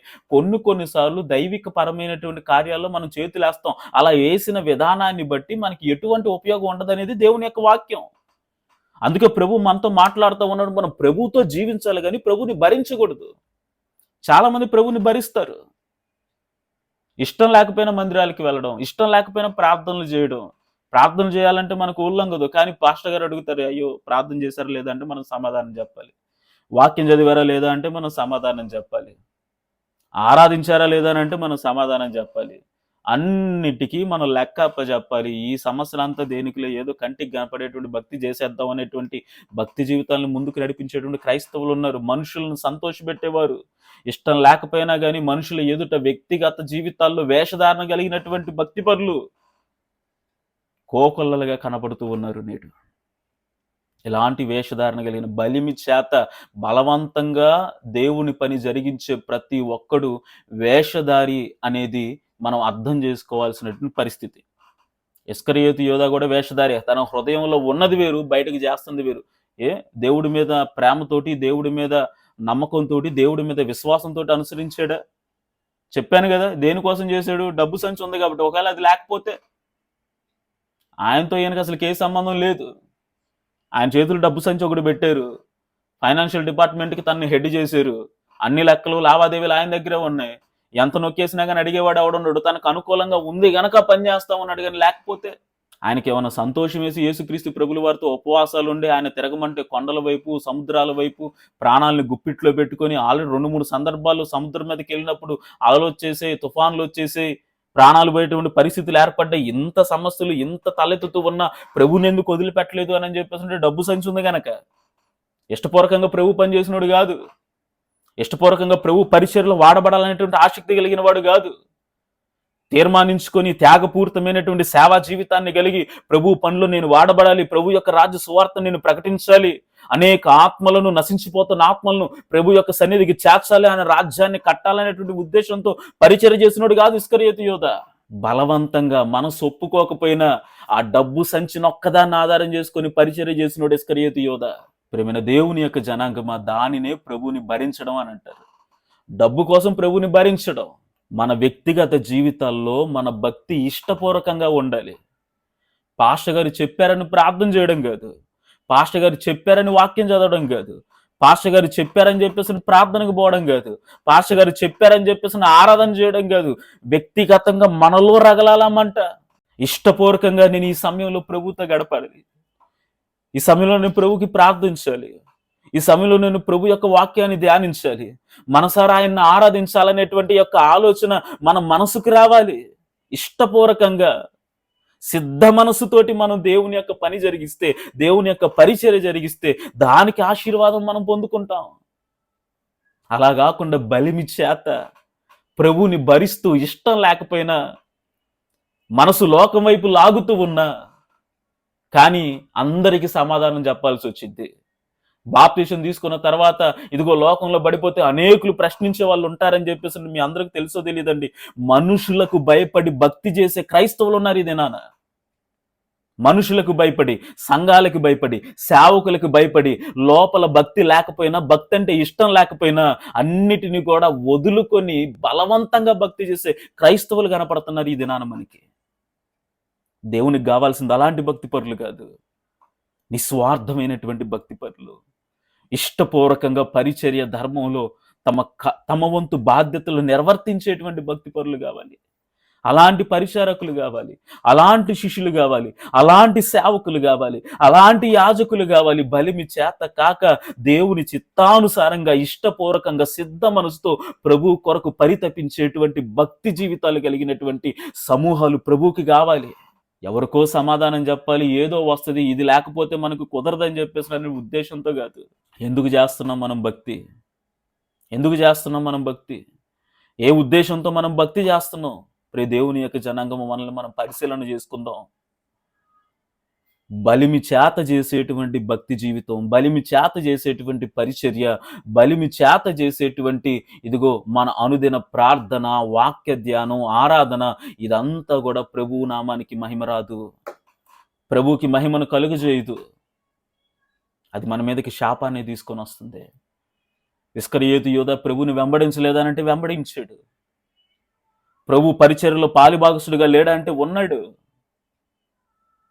కొన్నిసార్లు దైవిక పరమైనటువంటి కార్యాల్లో మనం చేతులేస్తాం. అలా వేసిన విధానాన్ని బట్టి మనకి ఎటువంటి ఉపయోగం ఉండదనేది దేవుని యొక్క వాక్యం. అందుకే ప్రభు మనతో మాట్లాడుతూ ఉన్నాడు, మనం ప్రభువుతో జీవించాలి కానీ ప్రభుని భరించకూడదు. చాలా మంది ప్రభుని భరిస్తారు. ఇష్టం లేకపోయినా మందిరాలకి వెళ్ళడం, ఇష్టం లేకపోయినా ప్రార్థనలు చేయడం. ప్రార్థన చేయాలంటే మనకు ఉల్లంఘదు, కానీ పాస్టర్ గారు అడుగుతారు, అయ్యో ప్రార్థన చేశారా లేదా అంటే మనం సమాధానం చెప్పాలి. వాక్యం చదివారా లేదా అంటే మనం సమాధానం చెప్పాలి. ఆరాధించారా లేదా అంటే మనం సమాధానం చెప్పాలి. అన్నిటికీ మనం లెక్క అప్పచెప్పాలి. ఈ సమస్యలంతా దేనికిలే, ఏదో కంటికి కనపడేటువంటి భక్తి చేసేద్దాం అనేటువంటి భక్తి జీవితాలను ముందుకు నడిపించేటువంటి క్రైస్తవులు ఉన్నారు. మనుషులను సంతోషపెట్టేవారు, ఇష్టం లేకపోయినా కానీ మనుషుల ఎదుట వ్యక్తిగత జీవితాల్లో వేషధారణ కలిగినటువంటి భక్తిపరులు కోకొల్లలుగా కనపడుతూ ఉన్నారు నేడు. ఇలాంటి వేషధారణ కలిగిన బలిమి చేత బలవంతంగా దేవుని పని జరిగించే ప్రతి ఒక్కడు వేషధారి అనేది మనం అర్థం చేసుకోవాల్సినటువంటి పరిస్థితి. ఇస్కరియోతు యోధా కూడా వేషధారి. తన హృదయంలో ఉన్నది వేరు, బయటకు చేస్తుంది వేరు. దేవుడి మీద ప్రేమతోటి, దేవుడి మీద నమ్మకంతో, దేవుడి మీద విశ్వాసంతో అనుసరించాడా? చెప్పాను కదా, దేనికోసం చేశాడు? డబ్బు సంచి ఉంది కాబట్టి. ఒకవేళ అది లేకపోతే ఆయనతో ఈయనకి అసలు ఏ సంబంధం లేదు. ఆయన చేతులు డబ్బు సంచి ఒకటి పెట్టారు, ఫైనాన్షియల్ డిపార్ట్మెంట్కి తనని హెడ్ చేశారు, అన్ని లెక్కలు లావాదేవీలు ఆయన దగ్గరే ఉన్నాయి. ఎంత నొక్కేసినా కానీ అడిగేవాడు ఎవడున్నాడు? తనకు అనుకూలంగా ఉంది గనక పని చేస్తా ఉన్నాడు. కానీ లేకపోతే ఆయనకి ఏమైనా సంతోషం వేసి యేసుక్రీస్తు ప్రభుల వారితో ఉపవాసాలు ఉండి ఆయన తిరగమంటే కొండల వైపు, సముద్రాల వైపు ప్రాణాలను గుప్పిట్లో పెట్టుకొని ఆల్రెడీ 2-3 సందర్భాల్లో సముద్రం మీదకి వెళ్ళినప్పుడు అలలు వచ్చేసాయి, తుఫాన్లు వచ్చేసాయి, ప్రాణాలు పోయేటువంటి పరిస్థితులు ఏర్పడ్డాయి. ఇంత సమస్యలు ఇంత తలెత్తుతూ ఉన్న ప్రభుని ఎందుకు వదిలిపెట్టలేదు అని చెప్పేసి డబ్బు సంచి ఉంది గనక. ఇష్టపూర్వకంగా ప్రభు పనిచేసినోడు కాదు, ఇష్టపూర్వకంగా ప్రభు పరిచర్లో వాడబడాలనేటువంటి ఆసక్తి కలిగిన వాడు కాదు. తీర్మానించుకొని త్యాగపూరితమైనటువంటి సేవా జీవితాన్ని కలిగి ప్రభు పనిలో నేను వాడబడాలి, ప్రభు యొక్క రాజ్య సువార్తను నేను ప్రకటించాలి, అనేక ఆత్మలను, నశించిపోతున్న ఆత్మలను ప్రభు యొక్క సన్నిధికి చేర్చాలి, అనే రాజ్యాన్ని కట్టాలనేటువంటి ఉద్దేశంతో పరిచర్య చేసినోడు కాదు ఇస్కరియోతు యోధా. బలవంతంగా మనసు ఒప్పుకోకపోయినా ఆ డబ్బు సంచిని ఒక్కదాన్ని ఆధారం చేసుకొని పరిచర్య చేసినోడు ఇస్కరియోతు యోధా. ప్రేమైన దేవుని యొక్క జనాంగమా, దానినే ప్రభుని భరించడం అని అంటారు. డబ్బు కోసం ప్రభుని భరించడం. మన వ్యక్తిగత జీవితాల్లో మన భక్తి ఇష్టపూర్వకంగా ఉండాలి. పాస్టర్ గారు చెప్పారని ప్రార్థన చేయడం కాదు, పాస్టర్ గారు చెప్పారని వాక్యం చదవడం కాదు, పాస్టర్ గారు చెప్పారని చెప్పేసి ప్రార్థనకు పోవడం కాదు, పాస్టర్ గారు చెప్పారని చెప్పేసి ఆరాధన చేయడం కాదు. వ్యక్తిగతంగా మనలో రగలాలమంట. ఇష్టపూర్వకంగా నేను ఈ సమయంలో ప్రభుతో గడపాలి, ఈ సమయంలో నేను ప్రభుకి ప్రార్థించాలి, ఈ సమయంలో నేను ప్రభు యొక్క వాక్యాన్ని ధ్యానించాలి, మనసారా ఆయన్ని ఆరాధించాలనేటువంటి యొక్క ఆలోచన మన మనసుకు రావాలి. ఇష్టపూర్వకంగా సిద్ధ మనసుతోటి మనం దేవుని యొక్క పని జరిగిస్తే, దేవుని యొక్క పరిచర్య జరిగిస్తే దానికి ఆశీర్వాదం మనం పొందుకుంటాం. అలా కాకుండా బలిమి చేత ప్రభుని భరిస్తూ ఇష్టం లేకపోయినా, మనసు లోకం వైపు లాగుతూ ఉన్నా కానీ అందరికీ సమాధానం చెప్పాల్సి వచ్చింది. బాప్తిసం తీసుకున్న తర్వాత ఇదిగో లోకంలో పడిపోతే అనేకులు ప్రశ్నించే వాళ్ళు ఉంటారని చెప్పేసి మీ అందరికి తెలుసో తెలియదండి. మనుషులకు భయపడి భక్తి చేసే క్రైస్తవులు ఉన్నారు ఈ దినాన. మనుషులకు భయపడి, సంఘాలకు భయపడి, సేవకులకు భయపడి, లోపల భక్తి లేకపోయినా, భక్తి అంటే ఇష్టం లేకపోయినా అన్నిటినీ కూడా వదులుకొని బలవంతంగా భక్తి చేసే క్రైస్తవులు కనపడుతున్నారు ఈ దినాన మనకి. దేవునికి కావాల్సింది అలాంటి భక్తి పరులు కాదు, నిస్వార్థమైనటువంటి భక్తి పరులు. ఇష్టపూర్వకంగా పరిచర్య ధర్మంలో తమ వంతు బాధ్యతలు నిర్వర్తించేటువంటి భక్తి పరులు కావాలి. అలాంటి పరిచారకులు కావాలి, అలాంటి శిష్యులు కావాలి, అలాంటి సేవకులు కావాలి, అలాంటి యాజకులు కావాలి. బలిమి చేత కాక దేవుని చిత్తానుసారంగా ఇష్టపూర్వకంగా సిద్ధ మనసుతో ప్రభు కొరకు పరితపించేటువంటి భక్తి జీవితాలు కలిగినటువంటి సమూహాలు ప్రభువుకి కావాలి. ఎవరికో సమాధానం చెప్పాలి, ఏదో వస్తుంది, ఇది లేకపోతే మనకు కుదరదని చెప్పేసి అనే ఉద్దేశంతో కాదు. ఎందుకు చేస్తున్నాం మనం భక్తి? ఎందుకు చేస్తున్నాం మనం భక్తి? ఏ ఉద్దేశంతో మనం భక్తి చేస్తున్నాం? ప్రియ దేవుని యొక్క జనాంగం, మనల్ని మనం పరిశీలన చేసుకుందాం. బలిమి చేత చేసేటువంటి భక్తి జీవితం, బలిమి చేత చేసేటువంటి పరిచర్య, బలిమి చేత చేసేటువంటి ఇదిగో మన అనుదిన ప్రార్థన, వాక్య ధ్యానం, ఆరాధన, ఇదంతా కూడా ప్రభువు నామానికి మహిమ రాదు, ప్రభువుకి మహిమను కలుగజేయదు. అది మన మీదకి శాపాన్ని తీసుకొని వస్తుంది. ఇస్కరియోతు యూదా ప్రభువుని వెంబడించలేదనంటే వెంబడించాడు. ప్రభు పరిచర్యలో పాలిభాగస్తుడిగా లేడా అంటే ఉన్నాడు.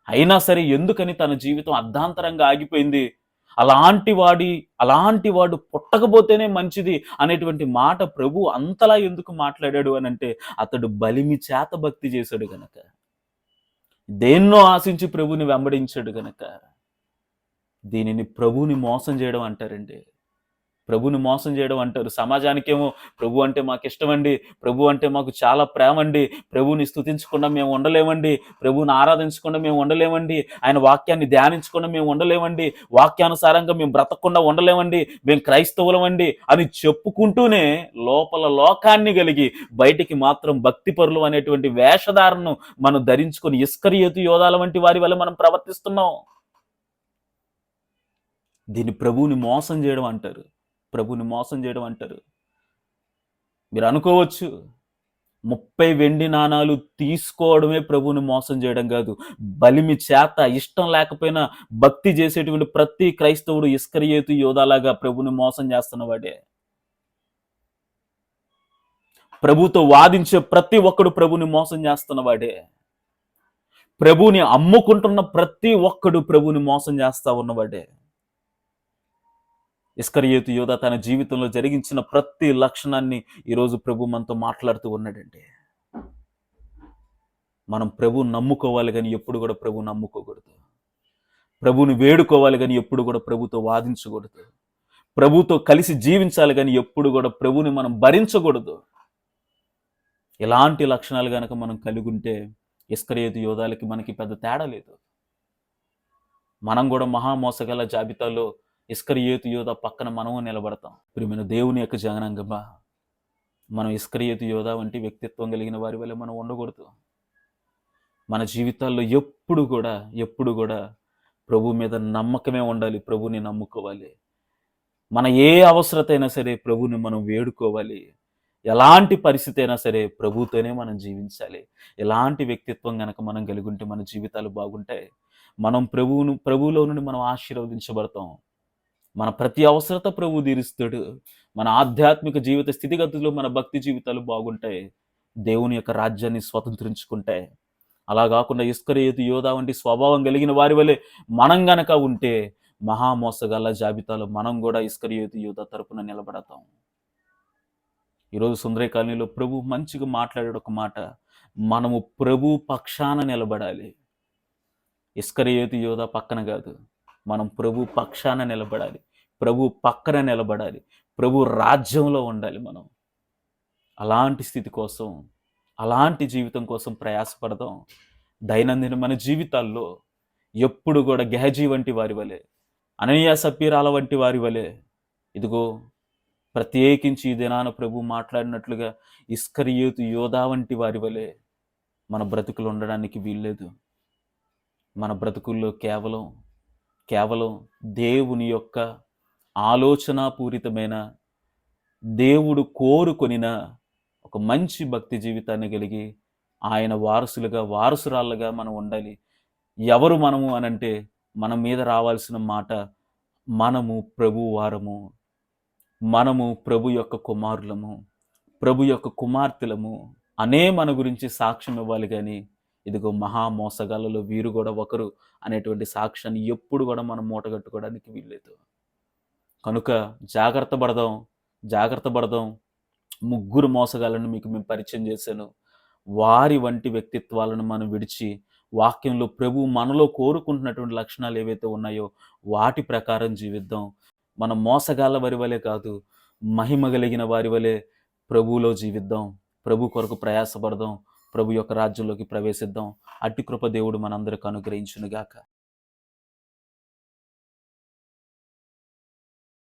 అయినా సరే ఎందుకని తన జీవితం అర్ధాంతరంగా ఆగిపోయింది? అలాంటి వాడు పుట్టకపోతేనే మంచిది అనేటువంటి మాట ప్రభు అంతలా ఎందుకు మాట్లాడాడు అనంటే, అతడు బలిమి చేత భక్తి చేశాడు గనక, దేన్నో ఆశించి ప్రభుని వెంబడించాడు గనక. దీనిని ప్రభుని మోసం చేయడం అంటారండి. ప్రభుని మోసం చేయడం అంటారు. సమాజానికేమో ప్రభు అంటే మాకు ఇష్టమండి, ప్రభు అంటే మాకు చాలా ప్రేమ అండి, ప్రభుని స్తుతించకుండా మేము ఉండలేమండి, ప్రభుని ఆరాధించకుండా మేము ఉండలేమండి, ఆయన వాక్యాన్ని ధ్యానించకుండా మేము ఉండలేమండి, వాక్యానుసారంగా మేము బ్రతకకుండా ఉండలేమండి, మేము క్రైస్తవులమండి అని చెప్పుకుంటూనే లోపల లోకాన్ని కలిగి బయటికి మాత్రం భక్తిపరులు అనేటువంటి వేషధారణను మనం ధరించుకొని ఇస్కరియోతు యోధాల వంటి వారి వల్ల మనం ప్రవర్తిస్తున్నాం. దీన్ని ప్రభువుని మోసం చేయడం అంటారు. ప్రభుని మోసం చేయడం అంటారు. మీరు అనుకోవచ్చు 30 వెండి నాణాలు తీసుకోవడమే ప్రభుని మోసం చేయడం కాదు. బలిమి చేత ఇష్టం లేకపోయినా భక్తి చేసేటువంటి ప్రతి క్రైస్తవుడు ఇస్కరియోతు యోధాలాగా ప్రభుని మోసం చేస్తున్నవాడే. ప్రభుతో వాదించే ప్రతి ఒక్కడు ప్రభుని మోసం చేస్తున్నవాడే. ప్రభుని అమ్ముకుంటున్న ప్రతి ఒక్కడు ప్రభుని మోసం చేస్తా ఉన్నవాడే. ఇస్కరియోతు యోధా తన జీవితంలో జరిగించిన ప్రతి లక్షణాన్ని ఈరోజు ప్రభు మనతో మాట్లాడుతూ ఉన్నాడండి. మనం ప్రభువుని నమ్ముకోవాలి కానీ ఎప్పుడు కూడా ప్రభువుని నమ్ముకోకూడదు. ప్రభువుని వేడుకోవాలి కానీ ఎప్పుడు కూడా ప్రభుతో వాదించకూడదు. ప్రభుతో కలిసి జీవించాలి కానీ ఎప్పుడు కూడా ప్రభుని మనం భరించకూడదు. ఇలాంటి లక్షణాలు కనుక మనం కలిగి ఉంటే ఇస్కరియోతు యోధాలకి మనకి పెద్ద తేడా లేదు. మనం కూడా మహామోసగల జాబితాలో ఇస్కరియోతు యోధా పక్కన మనము నిలబడతాం. ప్రియమైన దేవుని యొక్క జనాంగమా, మనం ఇస్కరియోతు యోధా వంటి వ్యక్తిత్వం కలిగిన వారి వల్ల మనం ఉండకూడదు. మన జీవితాల్లో ఎప్పుడు కూడా ప్రభు మీద నమ్మకమే ఉండాలి. ప్రభుని నమ్ముకోవాలి. మన ఏ అవసరత అయినా సరే ప్రభుని మనం వేడుకోవాలి. ఎలాంటి పరిస్థితి అయినా సరే ప్రభుతోనే మనం జీవించాలి. ఎలాంటి వ్యక్తిత్వం గనక మనం కలిగి ఉంటే మన జీవితాలు బాగుంటాయి. మనం ప్రభువులో నుండి మనం ఆశీర్వదించబడతాం. మన ప్రతి అవసరత ప్రభు తీరుస్తాడు. మన ఆధ్యాత్మిక జీవిత స్థితిగతులు, మన భక్తి జీవితాలు బాగుంటాయి. దేవుని యొక్క రాజ్యాన్ని స్వతంత్రించుకుంటాయి. అలా కాకుండా ఇస్కరియోతు యోధా వంటి స్వభావం కలిగిన వారి వలె మనం గనక ఉంటే మహామోసగాళ్ళ జాబితాలో మనం కూడా ఇస్కరియోతు యోధా తరపున నిలబడతాం. ఈరోజు సుందర కాలనీలో ప్రభు మంచిగా మాట్లాడే ఒక మాట, మనము ప్రభు పక్షాన నిలబడాలి. ఇస్కరియోతు యోధా పక్కన కాదు, మనం ప్రభు పక్షాన నిలబడాలి. ప్రభు పక్కన నిలబడాలి. ప్రభు రాజ్యంలో ఉండాలి. మనం అలాంటి స్థితి కోసం, అలాంటి జీవితం కోసం ప్రయాసపడదాం. దైనందిన మన జీవితాల్లో ఎప్పుడు కూడా గెహజీ వంటి వారి వలె, అననీయ సప్పీరాల వంటి వారి వలె, ఇదిగో ప్రత్యేకించి ఈ దినాన ప్రభు మాట్లాడినట్లుగా ఇస్కరియోతు యోధా వంటి వారి వలె మన బ్రతుకులు ఉండడానికి వీల్లేదు. మన బ్రతుకుల్లో కేవలం దేవుని యొక్క ఆలోచనాపూరితమైన, దేవుడు కోరుకొనిన ఒక మంచి భక్తి జీవితాన్ని కలిగి ఆయన వారసురాళ్ళగా మనం ఉండాలి. ఎవరు మనము అనంటే మన మీద రావాల్సిన మాట, మనము ప్రభు వారము, మనము ప్రభు యొక్క కుమారులము, ప్రభు యొక్క కుమార్తెలము అనే మన గురించి సాక్ష్యం ఇవ్వాలి. కానీ ఇదిగో మహామోసగాళ్ళలో వీరు కూడా ఒకరు అనేటువంటి సాక్ష్యాన్ని ఎప్పుడు కూడా మనం మూటగట్టుకోవడానికి వీల్లేదు. కనుక జాగ్రత్త పడదాం. 3 మోసగాళ్ళను మీకు మేము పరిచయం చేశాను. వారి వంటి వ్యక్తిత్వాలను మనం విడిచి వాక్యంలో ప్రభు మనలో కోరుకుంటున్నటువంటి లక్షణాలు ఏవైతే ఉన్నాయో వాటి ప్రకారం జీవిద్దాం. మనం మోసగాళ్ళ వారి వలె కాదు, మహిమ కలిగిన వారి వలె ప్రభువులో జీవిద్దాం. ప్రభు కొరకు ప్రయాసపడదాం. ప్రభు యొక్క రాజ్యంలోకి ప్రవేశిద్దాం. అట్టి కృప దేవుడు మనందరికి అనుగ్రహించునుగాక.